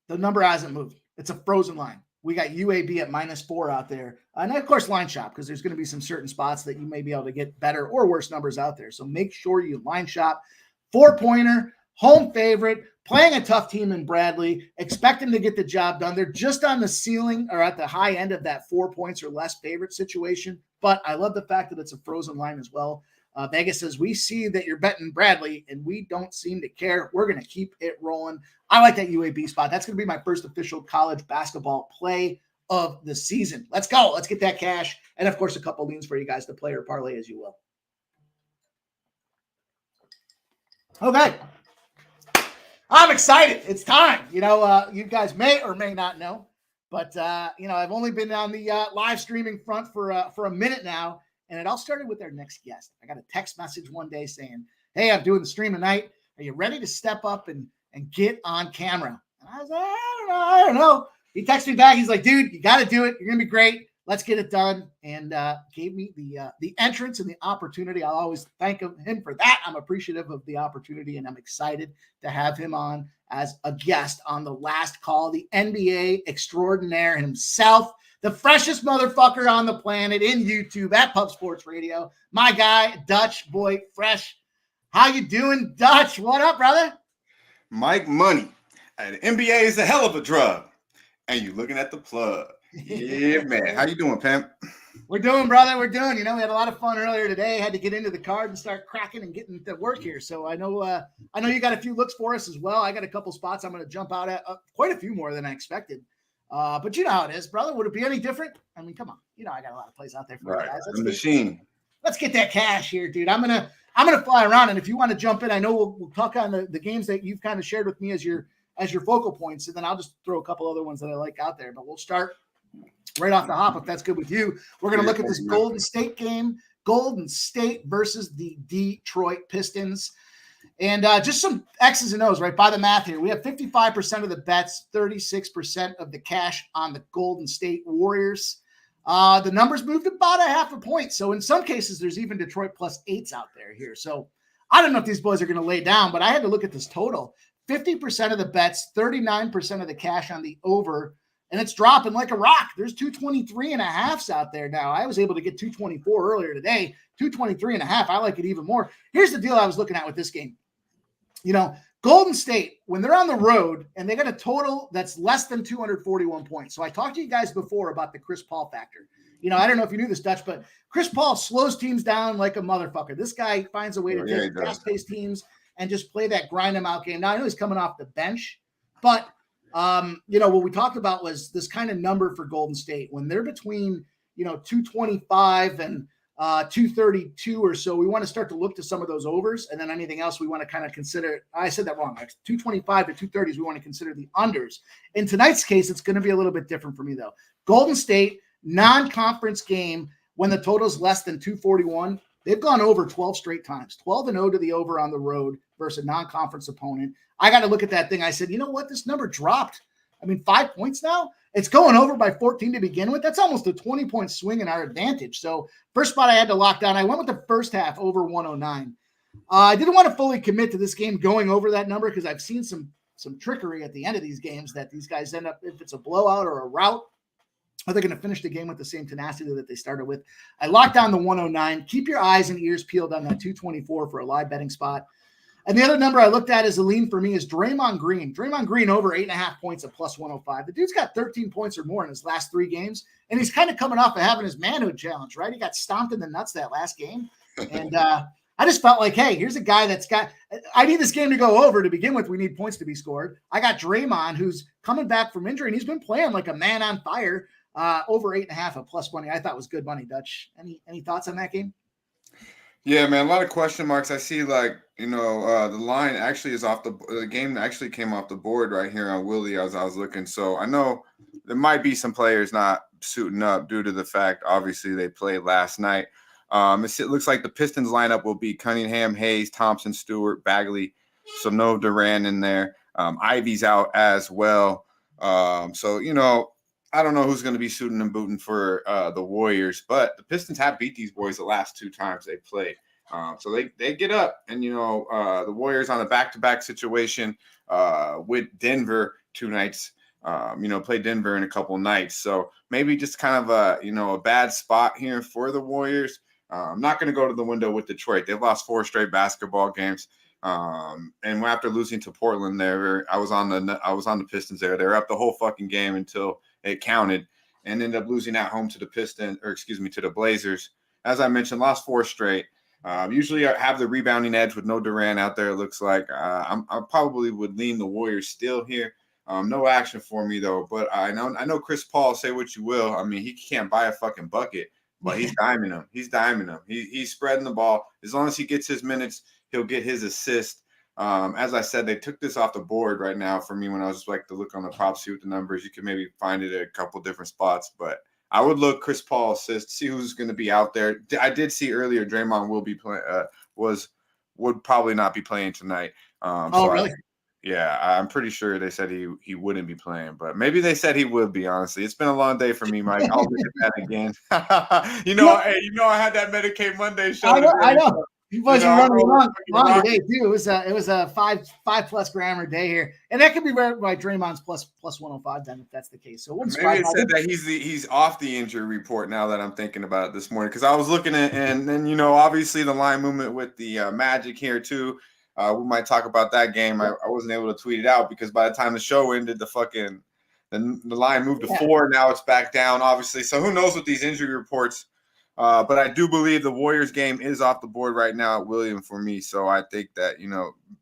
The number hasn't moved. It's a frozen line. We got UAB at -4 out there. And of course, line shop, because there's going to be some certain spots that you may be able to get better or worse numbers out there. So make sure you line shop. 4-pointer, home favorite, playing a tough team in Bradley, expecting to get the job done. They're just on the ceiling or at the high end of that 4 points or less favorite situation. But I love the fact that it's a frozen line as well. Vegas says, we see that you're betting Bradley, and we don't seem to care. We're going to keep it rolling. I like that UAB spot. That's going to be my first official college basketball play of the season. Let's go. Let's get that cash. And, of course, a couple leans for you guys to play or parlay as you will. Okay. I'm excited. It's time. You guys may or may not know, but, I've only been on the live streaming front for a minute now. And it all started with our next guest. I got a text message one day saying, hey, I'm doing the stream tonight. Are you ready to step up and get on camera? And I was like, I don't know. He texted me back. He's like, dude, you got to do it. You're going to be great. Let's get it done. And gave me the entrance and the opportunity. I'll always thank him for that. I'm appreciative of the opportunity, and I'm excited to have him on as a guest on the last call, the NBA extraordinaire himself. The freshest motherfucker on the planet in YouTube at Pub Sports Radio. My guy, Dutch Boy Fresh. How you doing, Dutch? What up, brother? Mike Money. The NBA is a hell of a drug. And you looking at the plug. Yeah, man. How you doing, Pimp? We're doing, brother. We're doing. We had a lot of fun earlier today. Had to get into the card and start cracking and getting to work here. So I know you got a few looks for us as well. I got a couple spots I'm going to jump out at. Quite a few more than I expected. But you know how it is, brother. Would it be any different? I mean, come on. I got a lot of plays out there for you guys. The machine. Let's get that cash here, dude. I'm gonna fly around, and if you want to jump in, I know we'll talk on the games that you've kind of shared with me as your focal points, and then I'll just throw a couple other ones that I like out there. But we'll start right off the hop if that's good with you. We're gonna look at this Golden State game. Golden State versus the Detroit Pistons. And just some X's and O's, right? By the math here, we have 55% of the bets, 36% of the cash on the Golden State Warriors. The numbers moved about 0.5 point. So in some cases, there's even Detroit +8s out there here. So I don't know if these boys are going to lay down, but I had to look at this total. 50% of the bets, 39% of the cash on the over, and it's dropping like a rock. There's 223.5s out there now. I was able to get 224 earlier today, 223.5. I like it even more. Here's the deal I was looking at with this game. Golden State, when they're on the road and they got a total that's less than 241 points. So I talked to you guys before about the Chris Paul factor. I don't know if you knew this, Dutch, but Chris Paul slows teteams down like a motherfucker. This guy finds a way to take fast-paced teams and just play that grind them out game. Now, I know he's coming off the bench, but, what we talked about was this kind of number for Golden State. When they're between, 225 and 232 or so, we want to start to look to some of those overs, and then anything else we want to kind of consider. I said that wrong. 225 to 230s, we want to consider the unders. In tonight's case, it's going to be a little bit different for me, though. Golden State, non-conference game, when the total is less than 241, they've gone over 12 straight times, 12-0 to the over on the road versus a non-conference opponent. I got to look at that thing. I said, you know what? This number dropped. 5 points now. It's going over by 14 to begin with. That's almost a 20-point swing in our advantage. So first spot I had to lock down. I went with the first half over 109. I didn't want to fully commit to this game going over that number because I've seen some trickery at the end of these games that these guys end up, if it's a blowout or a rout, are they going to finish the game with the same tenacity that they started with? I locked down the 109. Keep your eyes and ears peeled on that 224 for a live betting spot. And the other number I looked at as a lean for me is Draymond Green. Draymond Green over 8.5 points at +105. The dude's got 13 points or more in his last 3 games, and he's kind of coming off of having his manhood challenge, right? He got stomped in the nuts that last game. And I just felt like, hey, here's a guy I need this game to go over to begin with. We need points to be scored. I got Draymond, who's coming back from injury, and he's been playing like a man on fire. Over 8.5 at +money. I thought was good money, Dutch. Any thoughts on that game? Yeah, man, a lot of question marks. I see, like, the line actually is off the game actually came off the board right here on Willie as I was looking. So I know there might be some players not suiting up due to the fact, obviously, they played last night. It looks like the Pistons lineup will be Cunningham, Hayes, Thompson, Stewart, Bagley. So no Durant in there. Ivy's out as well. So, I don't know who's going to be suiting and booting for the Warriors, but the Pistons have beat these boys the last 2 times they played. So they get up, and the Warriors on a back-to-back situation with Denver 2 nights. Play Denver in a couple nights, so maybe just kind of a bad spot here for the Warriors. I'm not going to go to the window with Detroit. They've lost 4 straight basketball games. And after losing to Portland, I was on the Pistons there. They were up the whole fucking game until it counted, and ended up losing at home to the Blazers. As I mentioned, lost 4 straight. Usually I have the rebounding edge with no Durant out there. It looks like I probably would lean the Warriors still here. No action for me though, but I know Chris Paul. Say what you will. I mean, he can't buy a fucking bucket, but he's diming them. He's spreading the ball. As long as he gets his minutes, he'll get his assist. As I said, they took this off the board right now for me when I was like to look on the props, see what the numbers. You can maybe find it at a couple different spots, but I would look Chris Paul assist, see who's going to be out there. I did see earlier Draymond will be playing. Would probably not be playing tonight. Really? Yeah, I'm pretty sure they said he wouldn't be playing, but maybe they said he would be. Honestly, it's been a long day for me, Mike. I'll look at that again. I had that Medicaid Monday show. I know. You boys are running long today too. It was a five plus grammar day here, and that could be right by Draymond's plus 105. Then if that's the case, so maybe it said that he's off the injury report now that I'm thinking about it this morning, because I was looking at, and then obviously the line movement with the Magic here too. We might talk about that game. I wasn't able to tweet it out because by the time the show ended, the line moved to 4. Now it's back down, obviously. So who knows with these injury reports? But I do believe the Warriors game is off the board right now at William for me. So I think that,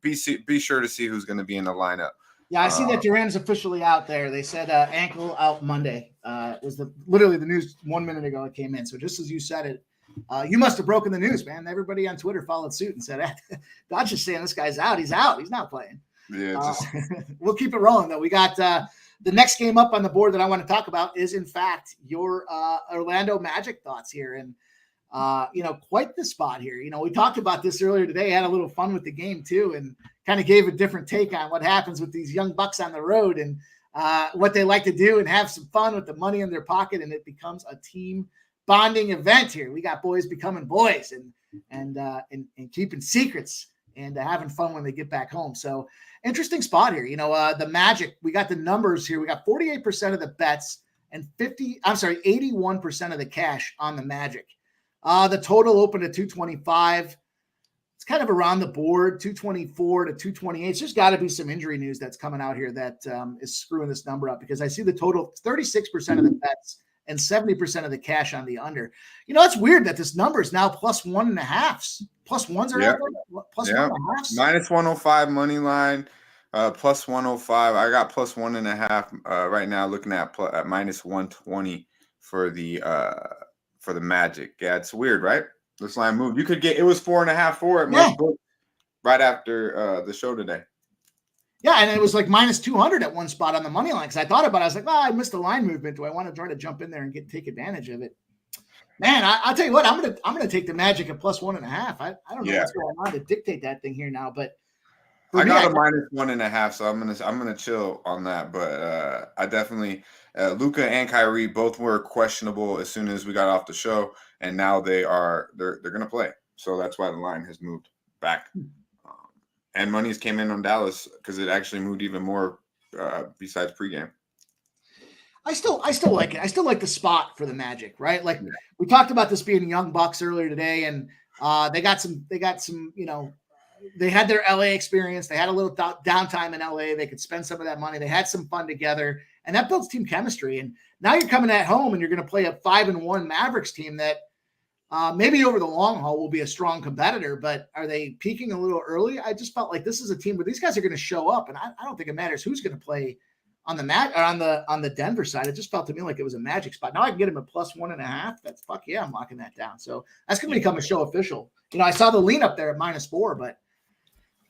be sure to see who's going to be in the lineup. Yeah, I see that Durant's officially out there. They said ankle out Monday. Was literally the news 1 minute ago it came in. So just as you said it, you must have broken the news, man. Everybody on Twitter followed suit and said, "Dodge is saying this guy's out. He's out. He's not playing." Yeah, we'll keep it rolling though. We got the next game up on the board that I want to talk about is, in fact, your Orlando Magic thoughts here, and quite the spot here. We talked about this earlier today. Had a little fun with the game too, and kind of gave a different take on what happens with these young bucks on the road and what they like to do and have some fun with the money in their pocket, and it becomes a team bonding event here. We got boys becoming boys and keeping secrets and having fun when they get back home. So interesting spot here. The Magic, we got the numbers here. We got 48% of the bets and 81% of the cash on the Magic. The total opened at 225. It's kind of around the board, 224 to 228. There's got to be some injury news that's coming out here that is screwing this number up, because I see the total 36% of the bets and 70% of the cash on the under. It's weird that this number is now plus 1.5. Plus ones are out there. Plus 1.5. Minus 105 money line, plus 105. I got plus 1.5 right now. Looking at minus 120 for the Magic. Yeah, it's weird, right? This line moved. You could get, it was 4.5 for it right after the show today. Yeah, and it was like minus 200 at one spot on the money line, because I thought about it. I was like, I missed the line movement. Do I want to try to jump in there and take advantage of it? Man, I'll tell you what, I'm gonna take the Magic at plus 1.5. I don't know what's going on to dictate that thing here now, but I got a minus 1.5, so I'm gonna chill on that. But I definitely Luka and Kyrie both were questionable as soon as we got off the show, and now they're gonna play. So that's why the line has moved back. And monies came in on Dallas because it actually moved even more besides pregame. I still like it. I still like the spot for the Magic, right? Like we talked about this being young bucks earlier today, and they got some, they had their LA experience. They had a little downtime in LA. They could spend some of that money. They had some fun together, and that builds team chemistry. And now you're coming at home and you're going to play a 5-1 Mavericks team that maybe over the long haul will be a strong competitor, but are they peaking a little early? I just felt like this is a team where these guys are going to show up, and I don't think it matters who's going to play on the Denver side, it just felt to me like it was a Magic spot. Now I can get him a +1.5. That's fuck yeah, I'm locking that down. So that's gonna become a show official. I saw the lean up there at -4, but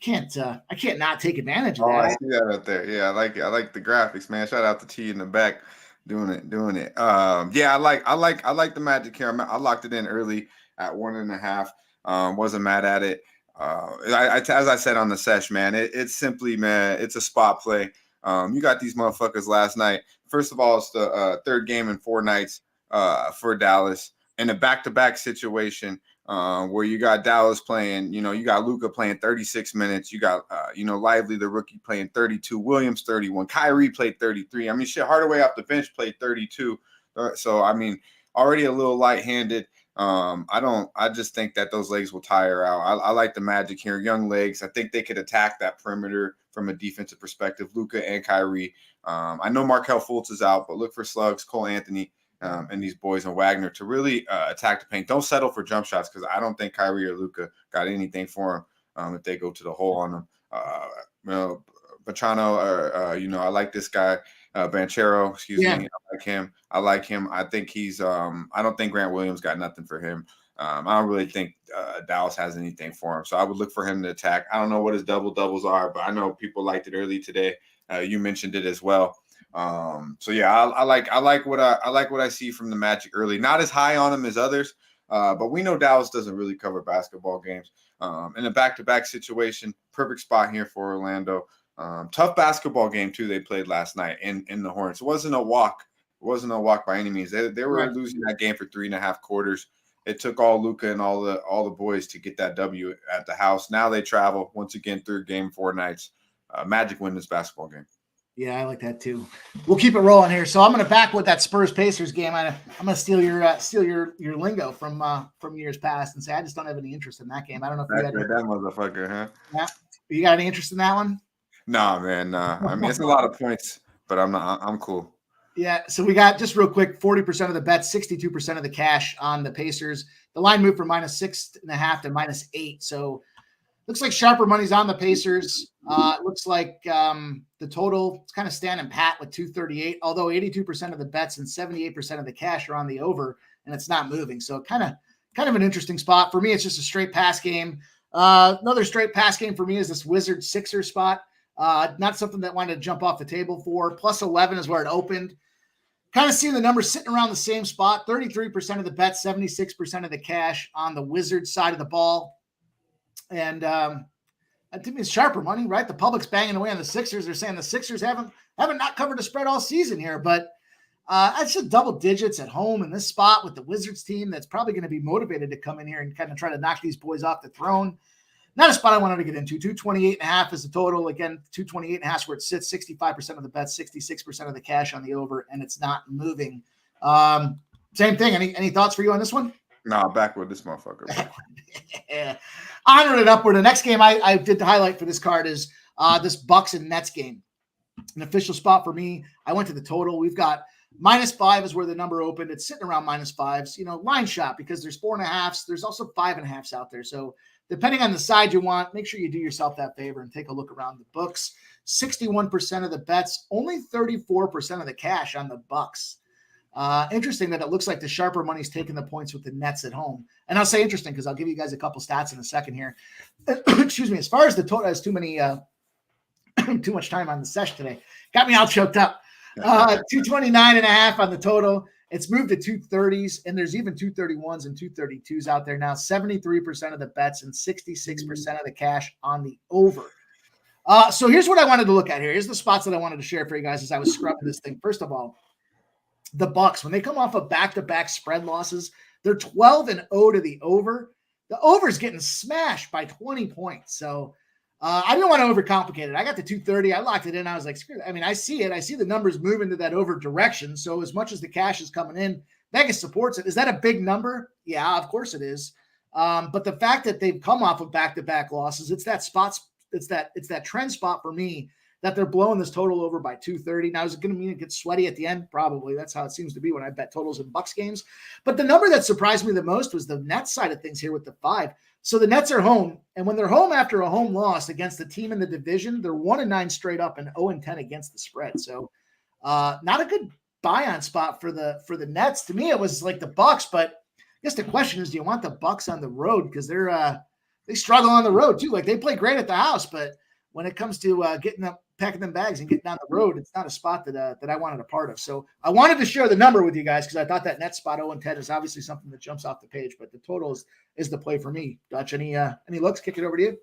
I can't not take advantage of that. I see that up there. Yeah, I like it. I like the graphics, man. Shout out to T in the back doing it. Yeah, I like the Magic here. I locked it in early at 1.5. Wasn't mad at it. As I said on the sesh, man, it's simply, man, it's a spot play. You got these motherfuckers last night. First of all, it's the third game in 4 nights for Dallas in a back-to-back situation where you got Dallas playing, you got Luka playing 36 minutes. You got, Lively, the rookie, playing 32. Williams, 31. Kyrie played 33. I mean, shit, Hardaway off the bench played 32. So, I mean, already a little light-handed. I just think that those legs will tire out. I like the Magic here. Young legs. I think they could attack that perimeter from a defensive perspective. Luka and Kyrie. I know Markelle Fultz is out, but look for Slugs, Cole Anthony, and these boys and Wagner to really attack the paint. Don't settle for jump shots because I don't think Kyrie or Luka got anything for them if they go to the hole on them. Bachano, I like this guy. Banchero, excuse me. I like him. I think he's I don't think Grant Williams got nothing for him. I don't really think Dallas has anything for him. So I would look for him to attack. I don't know what his double-doubles are, but I know people liked it early today. You mentioned it as well. So yeah, I like what I see from the Magic early. Not as high on him as others, but we know Dallas doesn't really cover basketball games. In a back-to-back situation, perfect spot here for Orlando. Tough basketball game too. They played last night in the Hornets. It wasn't a walk. It wasn't a walk by any means. They were losing that game for 3.5 quarters. It took all Luka and all the boys to get that W at the house. Now they travel once again through game 4 nights. Magic win this basketball game. Yeah, I like that too. We'll keep it rolling here. So I'm going to back with that Spurs Pacers game. I'm going to steal your lingo from years past and say I just don't have any interest in that game. I don't know if you got that motherfucker, huh? Yeah, you got any interest in that one? Nah, man. Nah. I mean, it's a lot of points, but I'm cool. Yeah, so we got, just real quick, 40% of the bets, 62% of the cash on the Pacers. The line moved from -6.5 to -8. So looks like sharper money's on the Pacers. It looks like the total is kind of standing pat with 238, although 82% of the bets and 78% of the cash are on the over, and it's not moving. So kind of an interesting spot. For me, it's just a straight pass game. Another straight pass game for me is this Wizards-Sixers spot. Not something that wanted to jump off the table for. +11 is where it opened. Kind of seeing the numbers sitting around the same spot. 33% of the bet, 76% of the cash on the Wizards side of the ball. And to me, it's sharper money, right? The public's banging away on the Sixers. They're saying the Sixers haven't not covered a spread all season here, but it's just double digits at home in this spot with the Wizards team that's probably going to be motivated to come in here and kind of try to knock these boys off the throne. Not a spot I wanted to get into. 228.5 is the total. Again, 228.5 is where it sits. 65% of the bets, 66% of the cash on the over, and it's not moving. Same thing. Any thoughts for you on this one? Nah, back with this motherfucker. Yeah. Onward and upward. The next game I did the highlight for this card is this Bucks and Nets game. An official spot for me. I went to the total. We've got -5 is where the number opened. It's sitting around -5s. Line shot because there's 4.5s. There's also 5.5s out there. So depending on the side you want, make sure you do yourself that favor and take a look around the books. 61% of the bets, only 34% of the cash on the Bucks. Interesting that it looks like the sharper money's taking the points with the Nets at home. And I'll say interesting because I'll give you guys a couple stats in a second here. Excuse me. As far as the total, has too much time on the session today. Got me all choked up. 229.5 on the total. It's moved to 230s, and there's even 231s and 232s out there now. 73% of the bets and 66% of the cash on the over. So here's what I wanted to look at here. Here's the spots that I wanted to share for you guys as I was scrubbing this thing. First of all, the Bucks, when they come off of back-to-back spread losses, they're 12-0 to the over. The over's getting smashed by 20 points. So I didn't want to overcomplicate it. I got the 230. I locked it in. I was like, screw it. I mean, I see it. I see the numbers moving to that over direction. So as much as the cash is coming in, Vegas supports it. Is that a big number? Yeah, of course it is. But the fact that they've come off of back-to-back losses, it's that spot. It's that trend spot for me that they're blowing this total over by 230. Now, is it going to mean it gets sweaty at the end? Probably. That's how it seems to be when I bet totals in Bucks games. But the number that surprised me the most was the Nets side of things here with the 5. So the Nets are home, and when they're home after a home loss against the team in the division, they're 1-9 straight up and 0-10 against the spread. So Not a good buy-on spot for the Nets. To me, it was like the Bucks, but I guess the question is, do you want the Bucks on the road? Because they struggle on the road too. Like they play great at the house, but when it comes to packing them bags and getting on the road, it's not a spot that I wanted a part of. So I wanted to share the number with you guys because I thought that net spot 0-10 is obviously something that jumps off the page, but the total is the play for me. Dutch, any looks? Kick it over to you.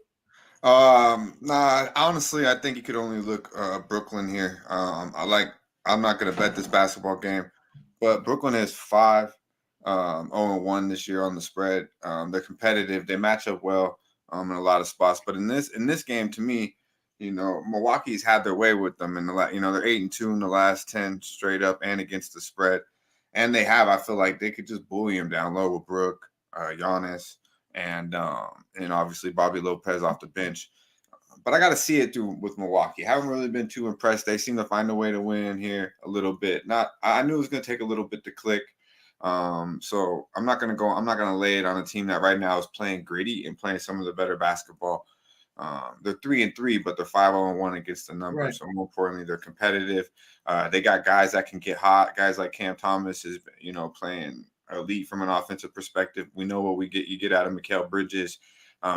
Nah, honestly, I think you could only look Brooklyn here. I'm not gonna bet this basketball game, but Brooklyn is 5-0-1 this year on the spread. They're competitive, they match up well in a lot of spots. But in this game, to me, Milwaukee's had their way with them in they're 8-2 in the last 10 straight up and against the spread. And I feel like they could just bully him down low with Brook, Giannis, and obviously Bobby Lopez off the bench. But I got to see it through with Milwaukee. Haven't really been too impressed. They seem to find a way to win here a little bit. I knew it was going to take a little bit to click. So I'm not going to lay it on a team that right now is playing gritty and playing some of the better basketball. They're 3-3, but they're 5-1 against the number. Right. So more importantly, they're competitive. They got guys that can get hot. Guys like Cam Thomas is, playing elite from an offensive perspective. We know what you get out of Mikal Bridges.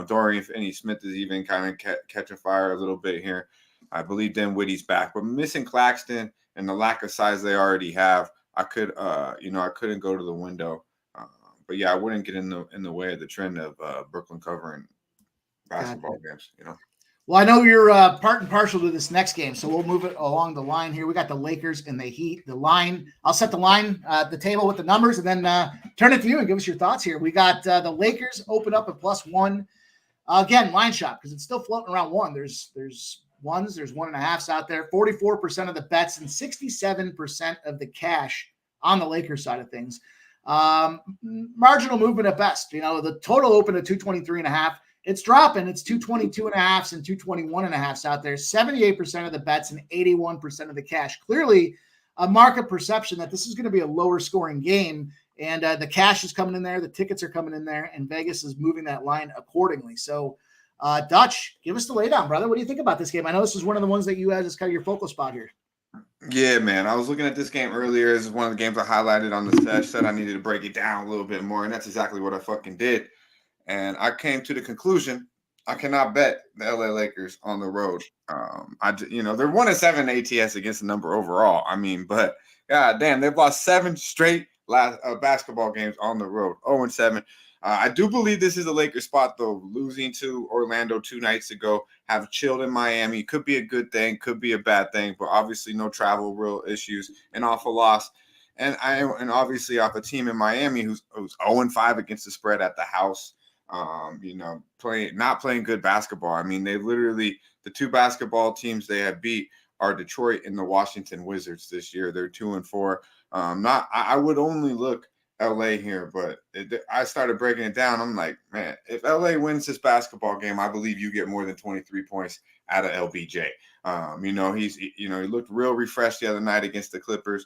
Dorian Finney-Smith is even kind of catching fire a little bit here. I believe Dinwiddie's back, but missing Claxton and the lack of size they already have, I couldn't go to the window. But yeah, I wouldn't get in the way of the trend of Brooklyn covering basketball games. Well, I know you're part and partial to this next game, so we'll move it along the line here. We got the Lakers and the Heat. The line, I'll set the line at the table with the numbers, and then turn it to you and give us your thoughts here. We got the Lakers open up at +1. Again, line shop, because it's still floating around 1. There's ones, there's 1.5s out there. 44% of the bets and 67% of the cash on the Lakers side of things. Marginal movement at best. The total opened at 223.5. It's dropping. It's 222.5s and 221.5s out there. 78% of the bets and 81% of the cash. Clearly, a market perception that this is going to be a lower scoring game, and the cash is coming in there, the tickets are coming in there, and Vegas is moving that line accordingly. So, Dutch, give us the laydown, brother. What do you think about this game? I know this is one of the ones that you had as kind of your focal spot here. Yeah, man. I was looking at this game earlier. This is one of the games I highlighted on the set. Said I needed to break it down a little bit more, and that's exactly what I fucking did. And I came to the conclusion I cannot bet the LA Lakers on the road. They're 1-7 ATS against the number overall. But god damn, they've lost 7 straight basketball games on the road. 0-7. I do believe this is a Lakers spot, though. Losing to Orlando 2 nights ago, have chilled in Miami. Could be a good thing, could be a bad thing, but obviously no travel real issues. An awful loss. And obviously off a team in Miami who's 0-5 against the spread at the house. Not playing good basketball. They literally, the 2 basketball teams they have beat are Detroit and the Washington Wizards this year. They're 2-4. I would only look LA here, but I started breaking it down. I'm like, man, if LA wins this basketball game, I believe you get more than 23 points out of LBJ. He looked real refreshed the other night against the Clippers.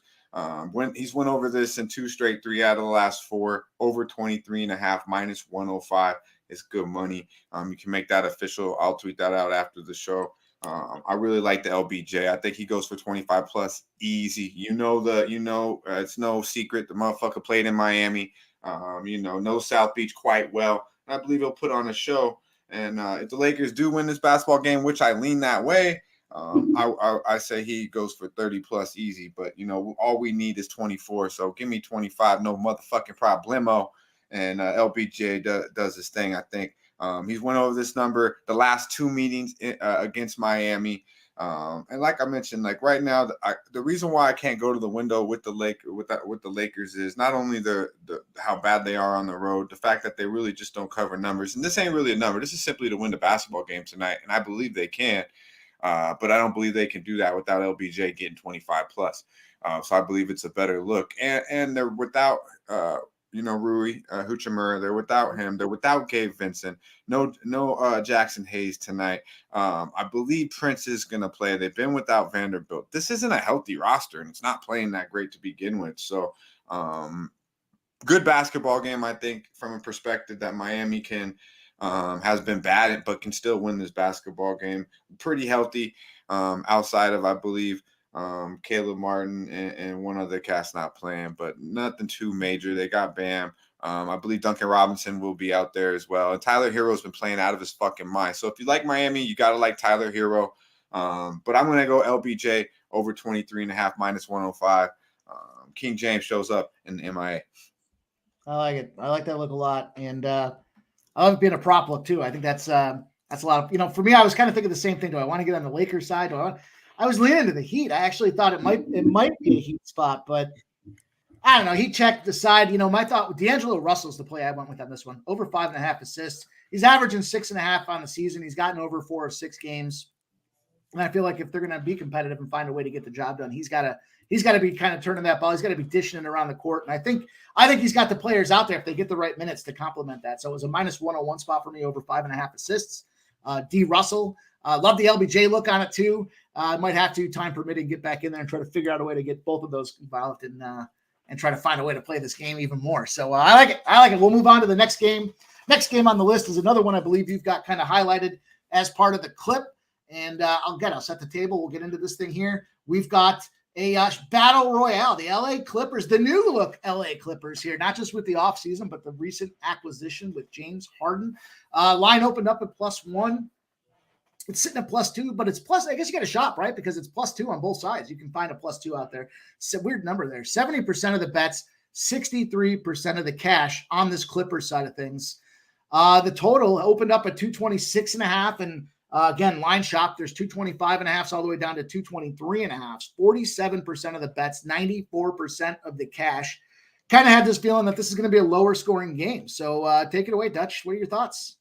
He's went over this in 2 straight, 3 out of the last 4, over 23.5, -105 is good money. You can make that official. I'll tweet that out after the show. I really like the LBJ. I think he goes for 25 plus easy. It's no secret. The motherfucker played in Miami. No South Beach quite well. And I believe he'll put on a show. And if the Lakers do win this basketball game, which I lean that way, I say he goes for 30 plus easy. But all we need is 24. So give me 25, no motherfucking problemo. And LBJ does his thing, I think. He's went over this number the last 2 meetings against Miami. And like I mentioned, like right now, the reason why I can't go to the window with the Lakers is not only the how bad they are on the road, the fact that they really just don't cover numbers. And this ain't really a number. This is simply to win the basketball game tonight. And I believe they can. But I don't believe they can do that without LBJ getting 25 plus. So I believe it's a better look. And they're without Rui Hachimura. They're without him. They're without Gabe Vincent. No Jackson Hayes tonight. I believe Prince is going to play. They've been without Vanderbilt. This isn't a healthy roster, and it's not playing that great to begin with. So good basketball game, I think, from a perspective that Miami has been bad, but can still win this basketball game. Pretty healthy outside of, I believe, Caleb Martin, and one other cast not playing, but nothing too major. They got Bam. I believe Duncan Robinson will be out there as well. And Tyler Hero's been playing out of his fucking mind. So if you like Miami, you got to like Tyler Hero. But I'm going to go LBJ over 23.5 minus 105. King James shows up in the MIA. I like it. I like that look a lot. And I love being a prop look too. I think that's a lot of, for me, I was kind of thinking the same thing. Do I want to get on the Lakers side? I was leaning to the Heat. I actually thought it might be a Heat spot, but I don't know. He checked the side. My thought with D'Angelo Russell's the play I went with on this one. Over 5.5 assists. He's averaging 6.5 on the season. He's gotten over 4 or 6 games. And I feel like if they're going to be competitive and find a way to get the job done, he's got to be kind of turning that ball. He's got to be dishing it around the court. And I think he's got the players out there if they get the right minutes to complement that. So it was a minus 101 spot for me, over 5.5 assists. D Russell, love the LBJ look on it too. Might have to, time permitting, get back in there and try to figure out a way to get both of those involved and try to find a way to play this game even more. So I like it. I like it. We'll move on to the next game. Next game on the list is another one I believe you've got kind of highlighted as part of the clip. And I'll set the table. We'll get into this thing here. We've got a battle royale. The LA Clippers, the new look LA Clippers here, not just with the offseason, but the recent acquisition with James Harden. Line opened up at +1. It's sitting at +2, but it's plus. I guess you got to shop, right? Because it's +2 on both sides. You can find a +2 out there. It's a weird number there. 70% of the bets, 63% of the cash on this Clippers side of things. The total opened up at 226.5, and again, line shop, there's 225.5 all the way down to 223.5. 47% of the bets, 94% of the cash. Kind of had this feeling that this is going to be a lower scoring game. So take it away, Dutch. What are your thoughts?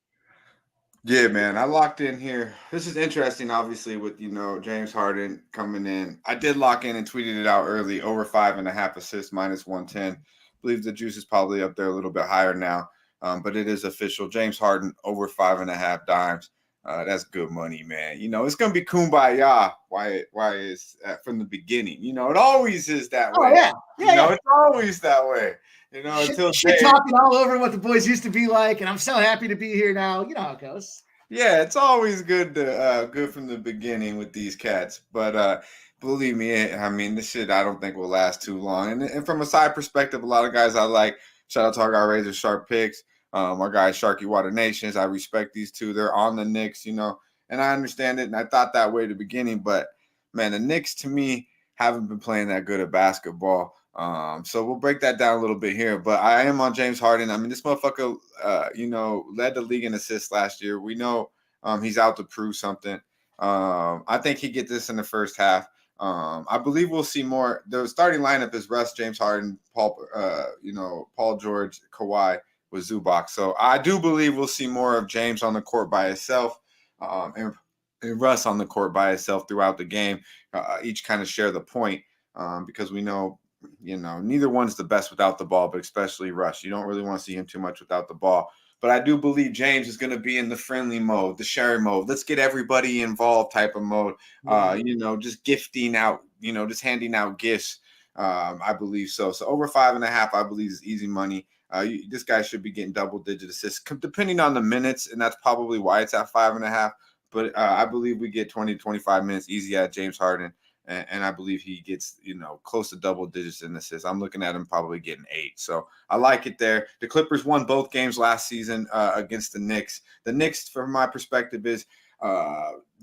Yeah, man, I locked in here. This is interesting, obviously, with James Harden coming in. I did lock in and tweeted it out early, over 5.5 assists, minus 110. I believe the juice is probably up there a little bit higher now, but it is official. James Harden over 5.5 dimes. That's good money, man. It's gonna be kumbaya. Why is from the beginning? It always is that way. Yeah. It's always that way. Until shit talking all over what the boys used to be like, and I'm so happy to be here now. You know how it goes. Yeah, it's always good from the beginning with these cats. But believe me, I mean, this shit I don't think will last too long. And from a side perspective, a lot of guys I like. Shout out to our guy Razor Sharp Picks. Our guy Sharky Water Nations. I respect these two. They're on the Knicks, and I understand it. And I thought that way at the beginning, but man, the Knicks to me haven't been playing that good at basketball. So we'll break that down a little bit here. But I am on James Harden. I mean, this motherfucker, led the league in assists last year. We know he's out to prove something. I think he get this in the first half. I believe we'll see more. The starting lineup is Russ, James Harden, Paul George, Kawhi with Zubac. So I do believe we'll see more of James on the court by himself, and Russ on the court by himself throughout the game. Each kind of share the point because we know, neither one's the best without the ball, but especially Russ. You don't really want to see him too much without the ball. But I do believe James is going to be in the friendly mode, the sharing mode. Let's get everybody involved type of mode. Just gifting out, just handing out gifts. I believe so. So over 5.5, I believe is easy money. This guy should be getting double-digit assists, depending on the minutes, and that's probably why it's at 5.5. But I believe we get 20 to 25 minutes easy at James Harden, and I believe he gets, close to double digits in assists. I'm looking at him probably getting 8. So I like it there. The Clippers won both games last season against the Knicks. The Knicks, from my perspective, is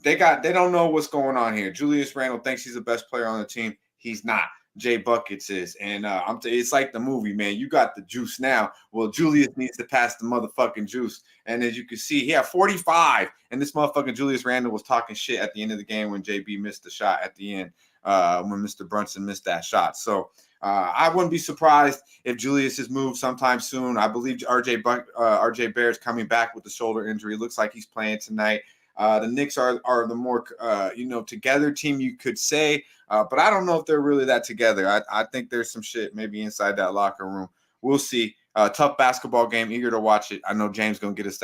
they don't know what's going on here. Julius Randle thinks he's the best player on the team. He's not. Jay Buckets is, and it's like the movie, man. You got the juice now. Well, Julius needs to pass the motherfucking juice, and as you can see, he had 45, and this motherfucking Julius Randle was talking shit at the end of the game when JB missed the shot at the end, when Mr. Brunson missed that shot. So I wouldn't be surprised if Julius is moved sometime soon. I believe RJ Barrett's coming back with the shoulder injury. It looks like he's playing tonight. The Knicks are the more together team, you could say, but I don't know if they're really that together. I think there's some shit maybe inside that locker room. We'll see. Tough basketball game. Eager to watch it. I know James gonna get us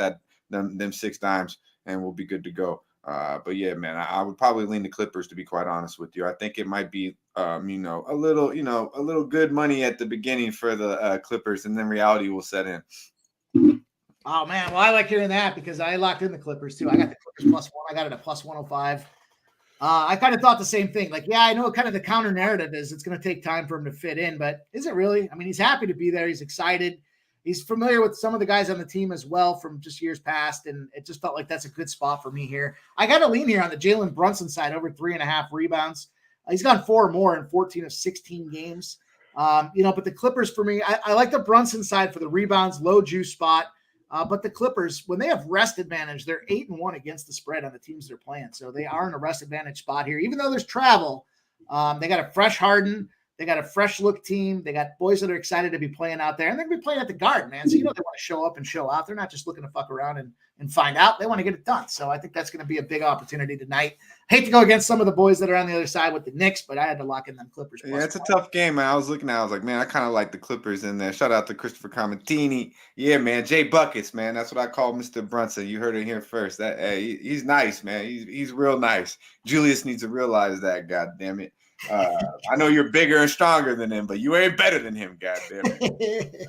them 6 dimes, and we'll be good to go. But yeah, man, I would probably lean the Clippers, to be quite honest with you. I think it might be a little good money at the beginning for the Clippers, and then reality will set in. Oh, man. Well, I like hearing that because I locked in the Clippers, too. I got the Clippers +1. I got it at +105. I kind of thought the same thing. Like, yeah, I know kind of the counter narrative is it's going to take time for him to fit in, but is it really? I mean, he's happy to be there. He's excited. He's familiar with some of the guys on the team as well from just years past, and it just felt like that's a good spot for me here. I got to lean here on the Jalen Brunson side, over 3.5 rebounds. He's gone 4 or more in 14 of 16 games. But the Clippers for me, I like the Brunson side for the rebounds, low juice spot. But the Clippers, when they have rest advantage, they're 8-1 against the spread on the teams they're playing. So they are in a rest advantage spot here. Even though there's travel, they got a fresh Harden. They got a fresh look team. They got boys that are excited to be playing out there. And they're going to be playing at the Garden, man. So, they want to show up and show out. They're not just looking to fuck around and find out. They want to get it done. So I think that's going to be a big opportunity tonight. Hate to go against some of the boys that are on the other side with the Knicks, but I had to lock in them Clippers. Yeah, it's a tough game, man. I was like, man, I kind of like the Clippers in there. Shout out to Christopher Camatini. Yeah, man, Jay Buckets, man. That's what I call Mr. Brunson. You heard it here first. He's nice, man. He's real nice. Julius needs to realize that, God damn it. I know you're bigger and stronger than him, but you ain't better than him, God damn it.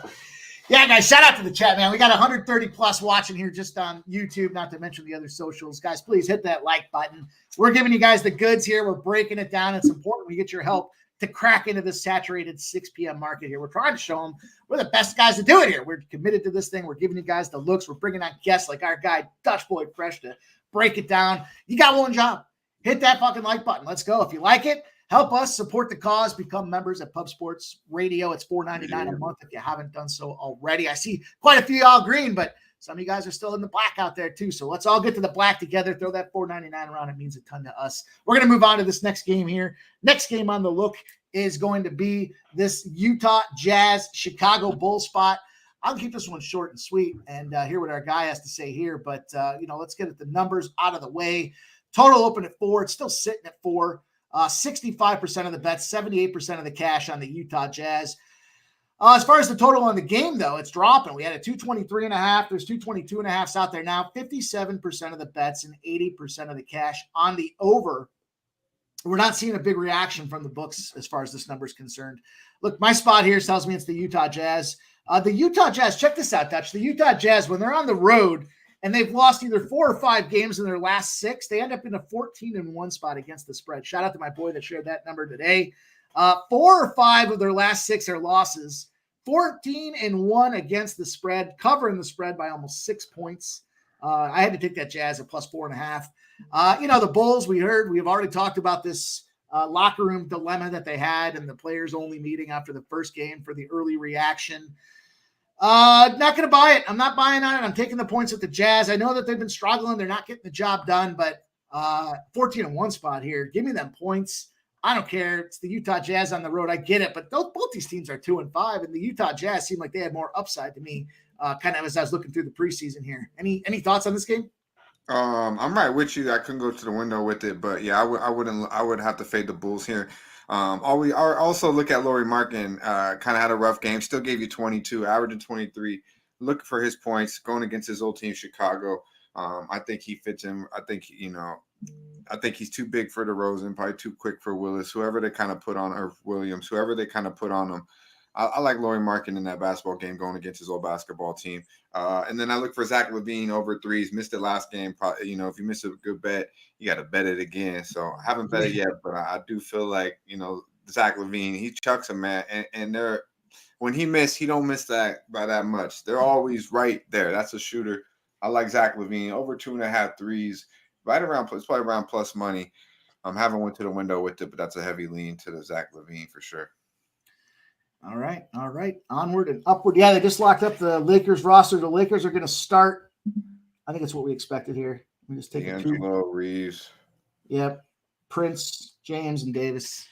Yeah, guys, shout out to the chat, man. We got 130 plus watching here just on YouTube, not to mention the other socials. Guys, please hit that like button. We're giving you guys the goods here. We're breaking it down. It's important we get your help to crack into this saturated 6 p.m. market here. We're trying to show them we're the best guys to do it here. We're committed to this thing. We're giving you guys the looks. We're bringing on guests like our guy, Dutch Boy Fresh, to break it down. You got one job. Hit that fucking like button. Let's go. If you like it, help us support the cause. Become members at Pub Sports Radio. It's $4.99 a month if you haven't done so already. I see quite a few y'all green, but some of you guys are still in the black out there too. So let's all get to the black together. Throw that $4.99 around. It means a ton to us. We're going to move on to this next game here. Next game on the look is going to be this Utah Jazz Chicago Bulls spot. I'll keep this one short and sweet and hear what our guy has to say here. But, let's get at the numbers out of the way. Total open at 4. It's still sitting at 4. 65% of the bets, 78% of the cash on the Utah Jazz. As far as the total on the game, though, it's dropping. We had a 223.5. There's 222.5s out there now. 57% of the bets and 80% of the cash on the over. We're not seeing a big reaction from the books as far as this number is concerned. Look, my spot here tells me it's the Utah Jazz. The Utah Jazz, check this out, Dutch. The Utah Jazz, when they're on the road, and they've lost either 4 or 5 games in their last 6, they end up in a 14-1 spot against the spread. Shout out to my boy that shared that number today. 4 or 5 of their last 6 are losses. 14-1 against the spread, covering the spread by almost 6 points. I had to take that Jazz at plus 4.5. The Bulls, we've already talked about this locker room dilemma that they had and the players only meeting after the first game for the early reaction. Not going to buy it. I'm not buying on it. I'm taking the points at the Jazz. I know that they've been struggling. They're not getting the job done, but 14-1 spot here. Give me them points. I don't care. It's the Utah Jazz on the road. I get it, but both these teams are 2-5, and the Utah Jazz seem like they had more upside to me, kind of as I was looking through the preseason here. Any thoughts on this game? I'm right with you. I couldn't go to the window with it, but yeah, I would have to fade the Bulls here. Also look at Lauri Markkanen, kind of had a rough game, still gave you 22, averaging 23. Look for his points going against his old team, Chicago. I think he fits in. I think he's too big for DeRozan, probably too quick for Willis, whoever they kind of put on, or Williams, whoever they kind of put on him. I like Lauri Markkanen in that basketball game going against his old basketball team. And then I look for Zach LaVine over 3s. Missed it last game. Probably, if you miss a good bet, you got to bet it again. So I haven't bet it yet, but I do feel like, Zach LaVine, he chucks him, man. And when he miss, he don't miss that by that much. They're always right there. That's a shooter. I like Zach LaVine over 2.5 threes, right around, it's probably around plus money. Haven't went to the window with it, but that's a heavy lean to the Zach LaVine for sure. All right. Onward and upward. Yeah, they just locked up the Lakers roster. The Lakers are going to start. I think it's what we expected here. Let me just take D'Angelo, Reeves. Yep. Prince, James, and Davis.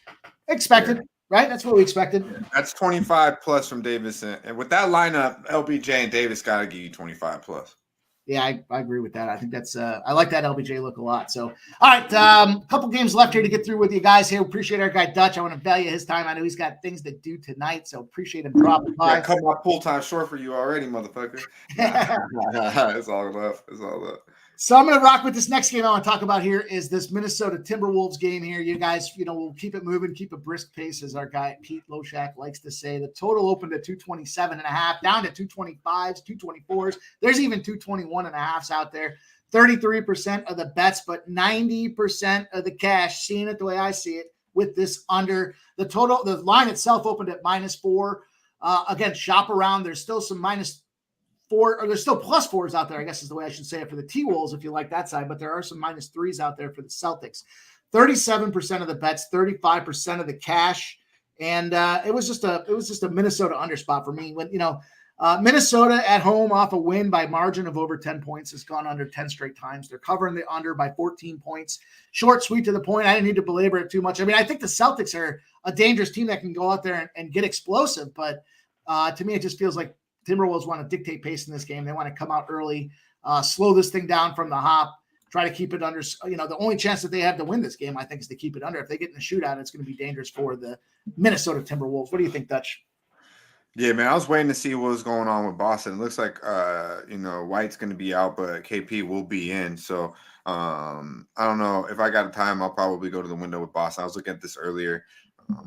Expected, right? That's what we expected. Yeah. That's 25 plus from Davis. And with that lineup, LBJ and Davis got to give you 25 plus. Yeah, I agree with that. I think that's I like that LBJ look a lot. So, all right, a couple games left here to get through with you guys here. Appreciate our guy Dutch. I want to value his time. I know he's got things to do tonight, so appreciate him dropping by. I cut my pool time short for you already, motherfucker. It's all love. So I'm going to rock with this next game I want to talk about here is this Minnesota Timberwolves game here. You guys, we'll keep it moving, keep a brisk pace, as our guy Pete Loshak likes to say. The total opened at 227.5, down to 225s, 224s. There's even 221.5s out there. 33% of the bets, but 90% of the cash, seeing it the way I see it, with this under. The line itself opened at -4. Again, shop around. There's still some -4, or there's still +4s out there, I guess is the way I should say it, for the T-Wolves if you like that side, but there are some -3s out there for the Celtics. 37% of the bets, 35% of the cash. And it was just a Minnesota under spot for me. When Minnesota at home off a win by margin of over 10 points has gone under 10 straight times. They're covering the under by 14 points. Short, sweet, to the point. I didn't need to belabor it too much. I mean, I think the Celtics are a dangerous team that can go out there and get explosive. But to me, it just feels like Timberwolves want to dictate pace in this game. They want to come out early, slow this thing down from the hop, try to keep it under. The only chance that they have to win this game, I think, is to keep it under. If they get in a shootout, it's going to be dangerous for the Minnesota Timberwolves. What do you think, Dutch? Yeah, man, I was waiting to see what was going on with Boston. It looks like White's going to be out, but KP will be in. So I don't know if I got a time. I'll probably go to the window with Boston. I was looking at this earlier.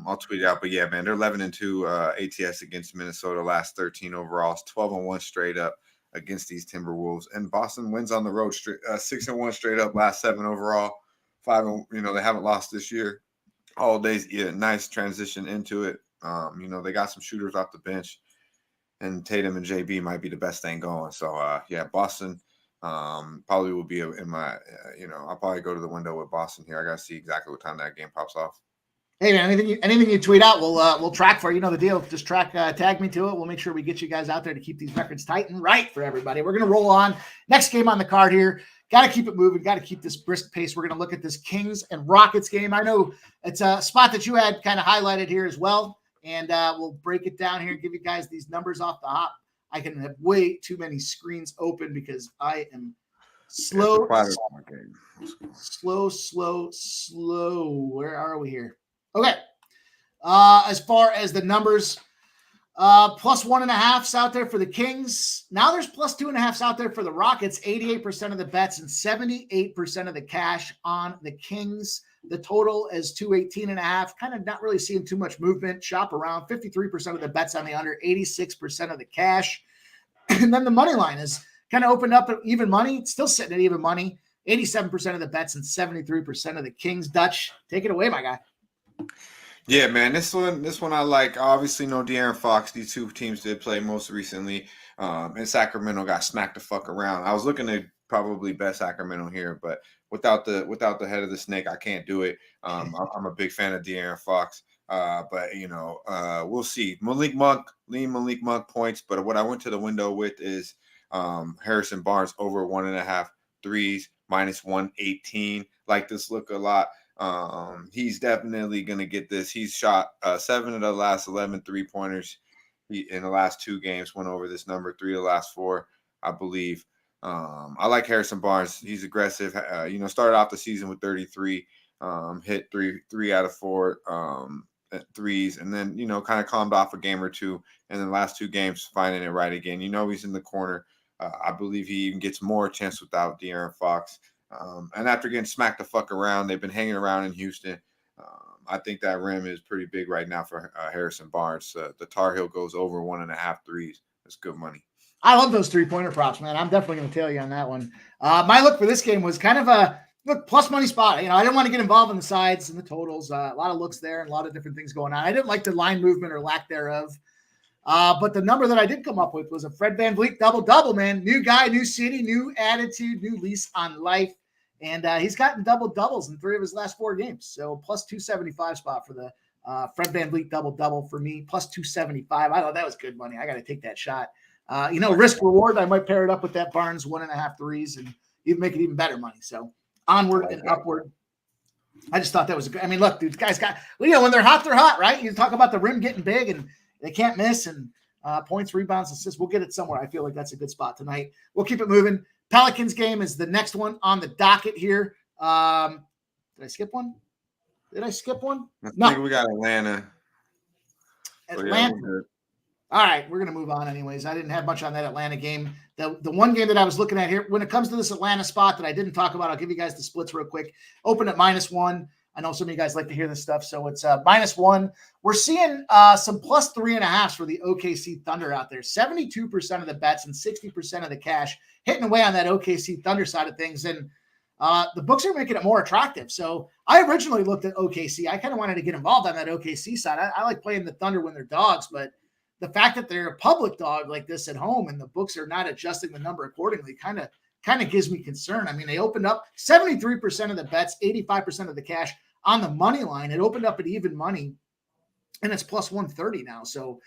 I'll tweet it out, but yeah, man, they're 11-2 ATS against Minnesota. Last 13 overall, 12-1 straight up against these Timberwolves, and Boston wins on the road 6-1 straight up. Last 7 overall, 5. They haven't lost this year. All days, yeah, nice transition into it. They got some shooters off the bench, and Tatum and JB might be the best thing going. So, Boston probably will be in my, I'll probably go to the window with Boston here. I got to see exactly what time that game pops off. Hey, man, anything you tweet out, we'll track for you. You know the deal. Just tag me to it. We'll make sure we get you guys out there to keep these records tight and right for everybody. We're going to roll on. Next game on the card here. Got to keep it moving. Got to keep this brisk pace. We're going to look at this Kings and Rockets game. I know it's a spot that you had kind of highlighted here as well. And we'll break it down here and give you guys these numbers off the hop. I can have way too many screens open because I am slow. Where are we here? Okay. As far as the numbers, +1.5s out there for the Kings. Now there's +2.5s out there for the Rockets. 88% of the bets and 78% of the cash on the Kings. The total is 218.5. Kind of not really seeing too much movement. Shop around. 53% of the bets on the under, 86% of the cash. And then the money line is kind of opened up at even money. It's still sitting at even money. 87% of the bets and 73% of the Kings. Dutch, take it away, my guy. Yeah, man, this one I like. Obviously, no De'Aaron Fox. These two teams did play most recently, and Sacramento got smacked the fuck around. I was looking to probably bet Sacramento here, but without the head of the snake, I can't do it. I'm a big fan of De'Aaron Fox, but we'll see. Malik Monk points, but what I went to the window with is Harrison Barnes over 1.5 threes, -118. Like this look a lot. He's definitely going to get this. He's shot 7 of the last 11 3-pointers in the last 2 games, went over this number, 3 of the last 4, I believe. I like Harrison Barnes. He's aggressive. Started off the season with 33, hit 3 out of 4 threes, and then, kind of calmed off a game or two. And then the last 2 games, finding it right again. He's in the corner. I believe he even gets more chance without De'Aaron Fox. And after getting smacked the fuck around, they've been hanging around in Houston. I think that rim is pretty big right now for Harrison Barnes. The Tar Heel goes over 1.5 threes. That's good money. I love those 3-pointer props, man. I'm definitely going to tell you on that one. My look for this game was kind of a plus money spot. I didn't want to get involved in the sides and the totals. A lot of looks there and a lot of different things going on. I didn't like the line movement or lack thereof. But the number that I did come up with was a Fred VanVleet double-double, man. New guy, new city, new attitude, new lease on life. And he's gotten double-doubles in 3 of his last 4 games. So +275 spot for the Fred VanVleet double-double for me. +275. I thought that was good money. I got to take that shot. Risk reward, I might pair it up with that Barnes 1.5 threes and even make it even better money. So onward and upward. I just thought that was good. I mean, look, dude, guys got, when they're hot, right? You talk about the rim getting big and they can't miss, and points, rebounds, assists. We'll get it somewhere. I feel like that's a good spot tonight. We'll keep it moving. Pelicans game is the next one on the docket here. Did I skip one? I think we got Atlanta. Atlanta. All right, we're going to move on anyways. I didn't have much on that Atlanta game. The one game that I was looking at here, when it comes to this Atlanta spot that I didn't talk about, I'll give you guys the splits real quick. Open at -1. I know some of you guys like to hear this stuff. So it's -1. We're seeing some +3.5s for the OKC Thunder out there. 72% of the bets and 60% of the cash hitting away on that OKC Thunder side of things. And the books are making it more attractive. So I originally looked at OKC. I kind of wanted to get involved on that OKC side. I like playing the Thunder when they're dogs, but the fact that they're a public dog like this at home and the books are not adjusting the number accordingly kind of gives me concern. I mean, they opened up 73% of the bets, 85% of the cash on the money line. It opened up at even money, and it's +130 now. So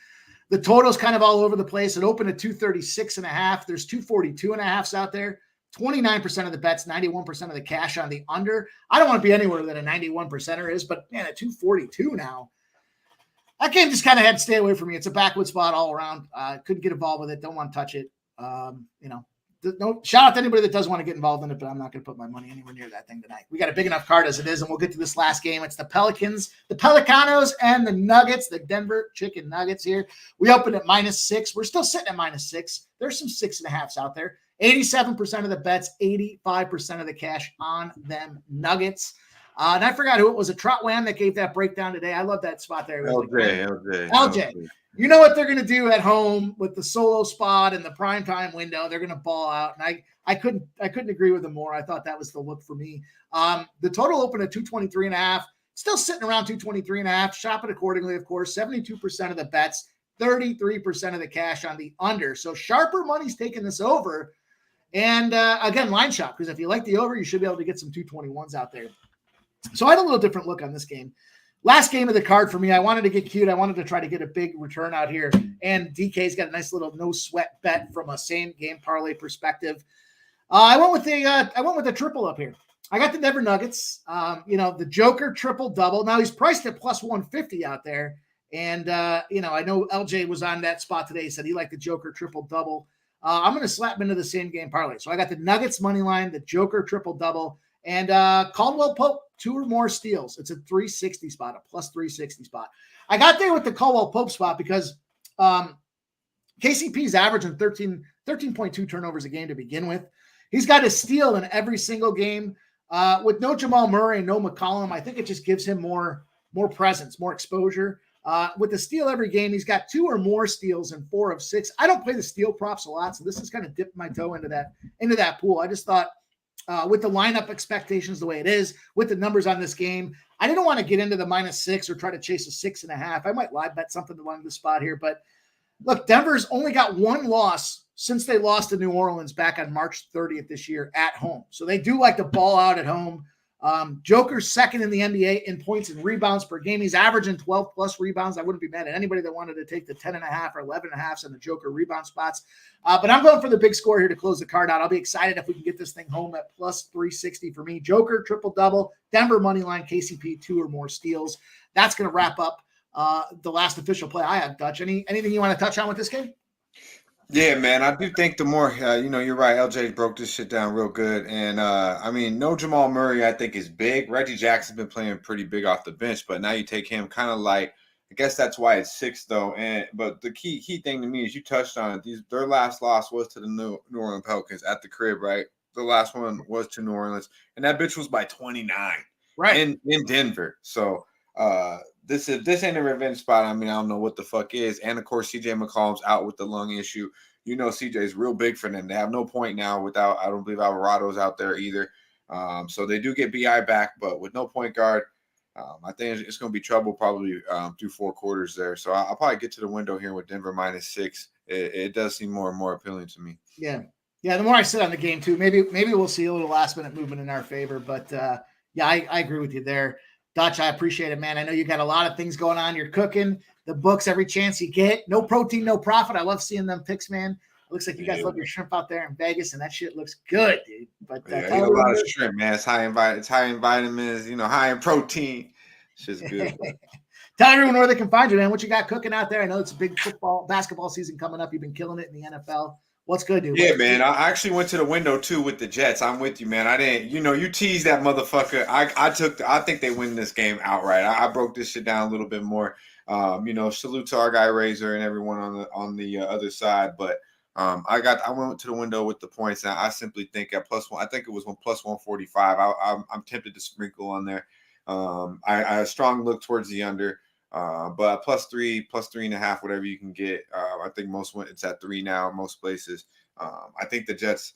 the total's kind of all over the place. It opened at 236.5. There's 242.5s out there. 29% of the bets, 91% of the cash on the under. I don't want to be anywhere that a 91%er is, but man, at 242 now, that game just kind of had to stay away from me. It's a backward spot all around. Couldn't get involved with it. Don't want to touch it. No shout out to anybody that does want to get involved in it, but I'm not going to put my money anywhere near that thing tonight. We got a big enough card as it is, and we'll get to this last game. It's the Pelicans, the Pelicanos, and the Nuggets, the Denver Chicken Nuggets here. We opened at -6. We're still sitting at -6. There's some 6.5s out there. 87% of the bets, 85% of the cash on them Nuggets. And I forgot who it was. A Trot Wham that gave that breakdown today. I love that spot there. LJ. You know what they're going to do at home with the solo spot and the primetime window. They're going to ball out. And I couldn't agree with them more. I thought that was the look for me. The total opened at 223.5. Still sitting around 223.5. Shop it accordingly, of course. 72% of the bets, 33% of the cash on the under. So sharper money's taking this over. And again, line shop, because if you like the over, you should be able to get some 221s out there. So I had a little different look on this game. Last game of the card for me, I wanted to get cute. I wanted to try to get a big return out here. And DK's got a nice little no sweat bet from a same game parlay perspective. I went with the triple up here. I got the Denver Nuggets. The Joker triple double. Now he's priced at +150 out there. And I know LJ was on that spot today. He said he liked the Joker triple double. I'm going to slap him into the same game parlay. So I got the Nuggets money line, the Joker triple double, and Caldwell Pope 2 or more steals. It's a 360 spot, a +360 spot. I got there with the Caldwell Pope spot because KCP's averaging 13.2 turnovers a game to begin with. He's got a steal in every single game. With no Jamal Murray and no McCollum, I think it just gives him more presence, more exposure. With the steal every game, he's got 2 or more steals in 4 of 6. I don't play the steal props a lot, so this is kind of dipping my toe into that pool. I just thought with the lineup expectations the way it is, with the numbers on this game, I didn't want to get into the -6 or try to chase a 6.5. I might live bet something along the spot here, but look, Denver's only got 1 loss since they lost to New Orleans back on March 30th this year at home. So they do like to ball out at home. Joker's second in the NBA in points and rebounds per game. He's averaging 12 plus rebounds. I wouldn't be mad at anybody that wanted to take the 10.5 or 11.5s on the Joker rebound spots. But I'm going for the big score here to close the card out. I'll be excited if we can get this thing home at +360 for me. Joker, triple double, Denver money line, KCP 2 or more steals. That's going to wrap up the last official play I have, Dutch. Anything you want to touch on with this game? Yeah, man, I do think the more, you're right. LJ broke this shit down real good. And, no Jamal Murray, I think, is big. Reggie Jackson's been playing pretty big off the bench, but now you take him kind of like, I guess that's why it's 6, though. But the key thing to me is you touched on it. Their last loss was to the New Orleans Pelicans at the crib, right? The last one was to New Orleans, and that bitch was by 29, right, in Denver. So, this ain't a revenge spot. I mean, I don't know what the fuck is. And of course, CJ McCollum's out with the lung issue. CJ's real big for them. They have no point now without, I don't believe Alvarado's out there either. So they do get BI back, but with no point guard, I think it's going to be trouble probably through 4 quarters there. So I'll probably get to the window here with Denver -6. It does seem more and more appealing to me. Yeah. The more I sit on the game too, maybe we'll see a little last minute movement in our favor. But I agree with you there. Dutch, I appreciate it, man. I know you got a lot of things going on. You're cooking the books every chance you get. No protein, no profit. I love seeing them picks, man. It looks like you guys love your shrimp out there in Vegas, and that shit looks good, dude. But I eat a lot of shrimp, man. It's high in vitamins, high in protein. Shit's good. Tell everyone where they can find you, man. What you got cooking out there? I know it's a big basketball season coming up. You've been killing it in the NFL. What's good, dude? Yeah, man. I actually went to the window too with the Jets. I'm with you, man. I didn't, you teased that motherfucker. I think they win this game outright. I broke this shit down a little bit more. Salute to our guy Razor and everyone on the other side. But I went to the window with the points, and I simply think at +1. I think it was +145. I'm tempted to sprinkle on there. I a strong look towards the under. But +3, +3.5, whatever you can get. I think it's at 3 now, most places. I think the Jets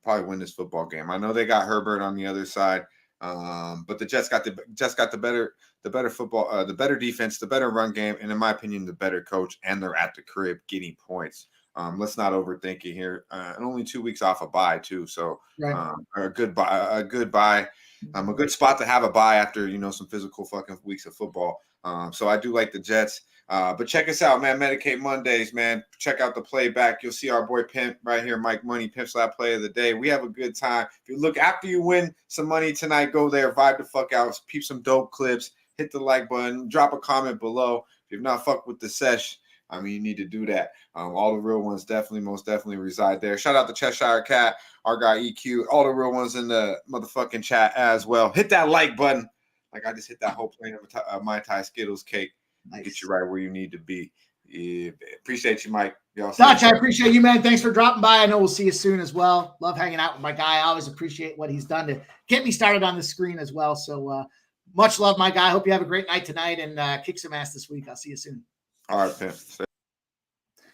probably win this football game. I know they got Herbert on the other side, but the Jets got the better football, the better defense, the better run game, and in my opinion, the better coach. And they're at the crib getting points. Let's not overthink it here. And only 2 weeks off a bye too, so a good bye, a good spot to have a bye after some physical fucking weeks of football. So I do like the Jets. But check us out, man. Medicate Mondays, man. Check out the playback. You'll see our boy Pimp right here, Mike Money, Pimp Slap Play of the Day. We have a good time. If you look after you win some money tonight, go there, vibe the fuck out, peep some dope clips, hit the like button, drop a comment below. If you've not fucked with the sesh, you need to do that. All the real ones most definitely reside there. Shout out to Cheshire Cat, our guy EQ, all the real ones in the motherfucking chat as well. Hit that like button. Like I just hit that whole plane of Mai Tai Skittles cake. Nice. Get you right where you need to be. Yeah, appreciate you, Mike. Dutch, I appreciate you, man. Thanks for dropping by. I know we'll see you soon as well. Love hanging out with my guy. I always appreciate what he's done to get me started on the screen as well. So much love, my guy. Hope you have a great night tonight and kick some ass this week. I'll see you soon. All right, Pimp.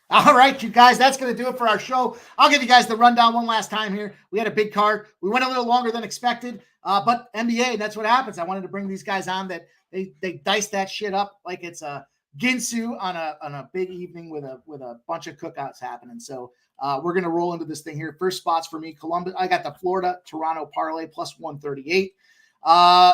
All right, you guys, that's going to do it for our show. I'll give you guys the rundown one last time here. We had a big card. We went a little longer than expected, but NBA, that's what happens. I wanted to bring these guys on that they dice that shit up like it's a Ginsu on a big evening with a bunch of cookouts happening. So we're going to roll into this thing here. First spots for me, Columbus. I got the Florida-Toronto parlay +138.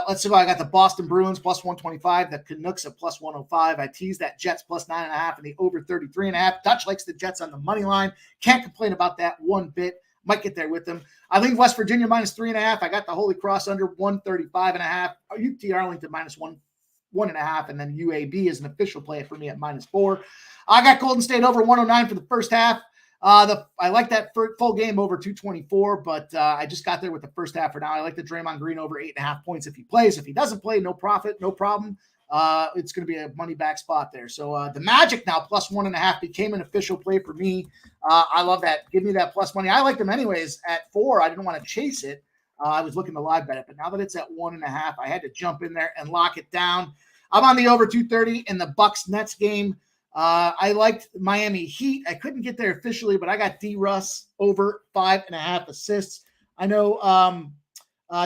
Let's see. I got the Boston Bruins +125, the Canucks at +105. I teased that Jets +9.5 and the over 33.5. Dutch likes the Jets on the money line. Can't complain about that one bit. Might get there with them. I lean West Virginia -3.5. I got the Holy Cross under 135.5. UT Arlington -1.5, and then UAB is an official play for me at -4. I got Golden State over 109 for the first half. I like that full game over 224, but I just got there with the first half for now. I like the Draymond Green over 8.5 points if he plays. If he doesn't play, no profit, no problem. It's going to be a money back spot there. So the Magic now +1.5 became an official play for me. I love that. Give me that plus money. I like them anyways at 4. I didn't want to chase it. I was looking to live bet it, but now that it's at 1.5, I had to jump in there and lock it down. I'm on the over 230 in the Bucks Nets game. I liked Miami Heat. I couldn't get there officially, but I got D Russ over 5.5 assists. I know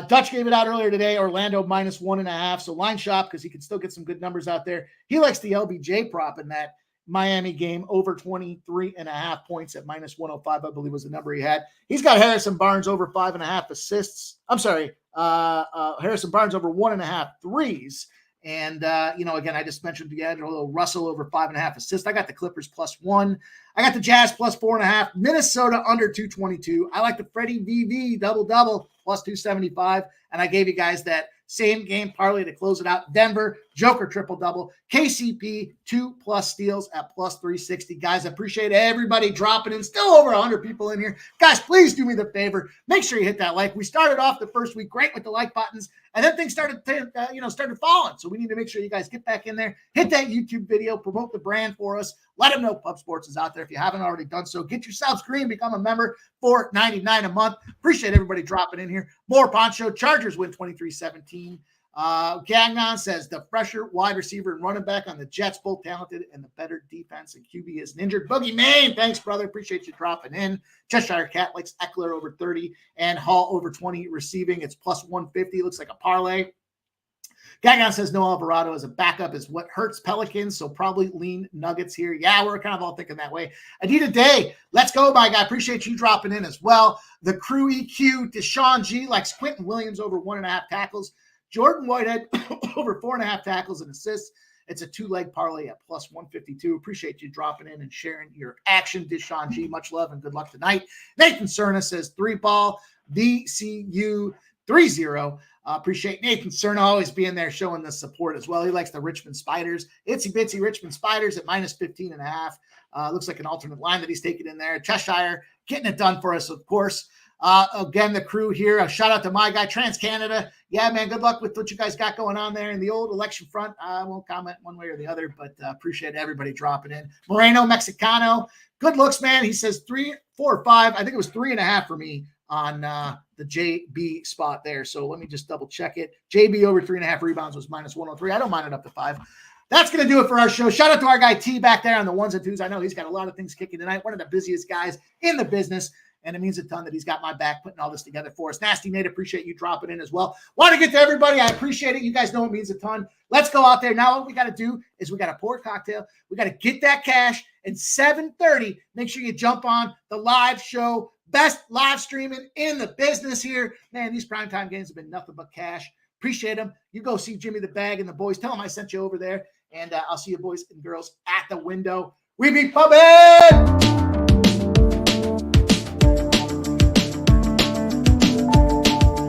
Dutch gave it out earlier today. Orlando -1.5. So line shop because he can still get some good numbers out there. He likes the LBJ prop in that Miami game over 23.5 points at -105, I believe was the number he had. He's got Harrison Barnes over 5.5 assists. I'm sorry, Harrison Barnes over 1.5 threes. And, again, I just mentioned D'Angelo Russell over 5.5 assists. I got the Clippers +1. I got the Jazz +4.5. Minnesota under 222. I like the Freddie VV double-double +275. And I gave you guys that same game parlay to close it out. Denver, Joker triple-double. KCP, 2+ steals at +360. Guys, I appreciate everybody dropping in. Still over 100 people in here. Guys, please do me the favor. Make sure you hit that like. We started off the first week great with the like buttons, and then things started falling. So we need to make sure you guys get back in there, hit that YouTube video, promote the brand for us. Let them know Pub Sports is out there. If you haven't already done so, get yourselves green, become a member for $9.99 a month. Appreciate everybody dropping in here. More Poncho. Chargers win 23-17. Gagnon says the fresher wide receiver and running back on the Jets, both talented and the better defense, and QB is an injured. Boogie Maine, thanks, brother. Appreciate you dropping in. Cheshire Cat likes Eckler over 30 and Hall over 20 receiving. It's +150. Looks like a parlay. Gagnon says no Alvarado as a backup is what hurts Pelicans, so probably lean Nuggets here. Yeah, we're kind of all thinking that way. Anita Day, let's go, my guy. Appreciate you dropping in as well. The Crew EQ, Deshaun G likes Quentin Williams over 1.5 tackles. Jordan Whitehead over 4.5 tackles and assists. It's a 2-leg parlay at +152. Appreciate you dropping in and sharing your action. Deshaun G, much love and good luck tonight. Nathan Cerna says 3-ball, VCU 3-0. Appreciate Nathan Cerna always being there showing the support as well. He likes the Richmond Spiders. Itsy bitsy Richmond Spiders at -15.5. Looks like an alternate line that he's taking in there. Cheshire getting it done for us, of course. Again, the crew here. A shout out to my guy, Trans Canada. Yeah, man, good luck with what you guys got going on there in the old election front. I won't comment one way or the other, but appreciate everybody dropping in. Moreno Mexicano, good looks, man. He says 3, 4, 5. I think it was 3.5 for me on the the JB spot there. So let me just double check it. JB over 3.5 rebounds was minus 103. I don't mind it up to 5. That's going to do it for our show. Shout out to our guy T back there on the ones and twos. I know he's got a lot of things kicking tonight. One of the busiest guys in the business. And it means a ton that he's got my back putting all this together for us. Nasty Nate, appreciate you dropping in as well. Want to get to everybody. I appreciate it. You guys know it means a ton. Let's go out there. Now what we got to do is we got to pour a cocktail. We got to get that cash. And 7:30, make sure you jump on the live show. Best live streaming in the business here. Man, these primetime games have been nothing but cash. Appreciate them. You go see Jimmy the Bag and the boys. Tell them I sent you over there. And I'll see you boys and girls at the window. We be pumping.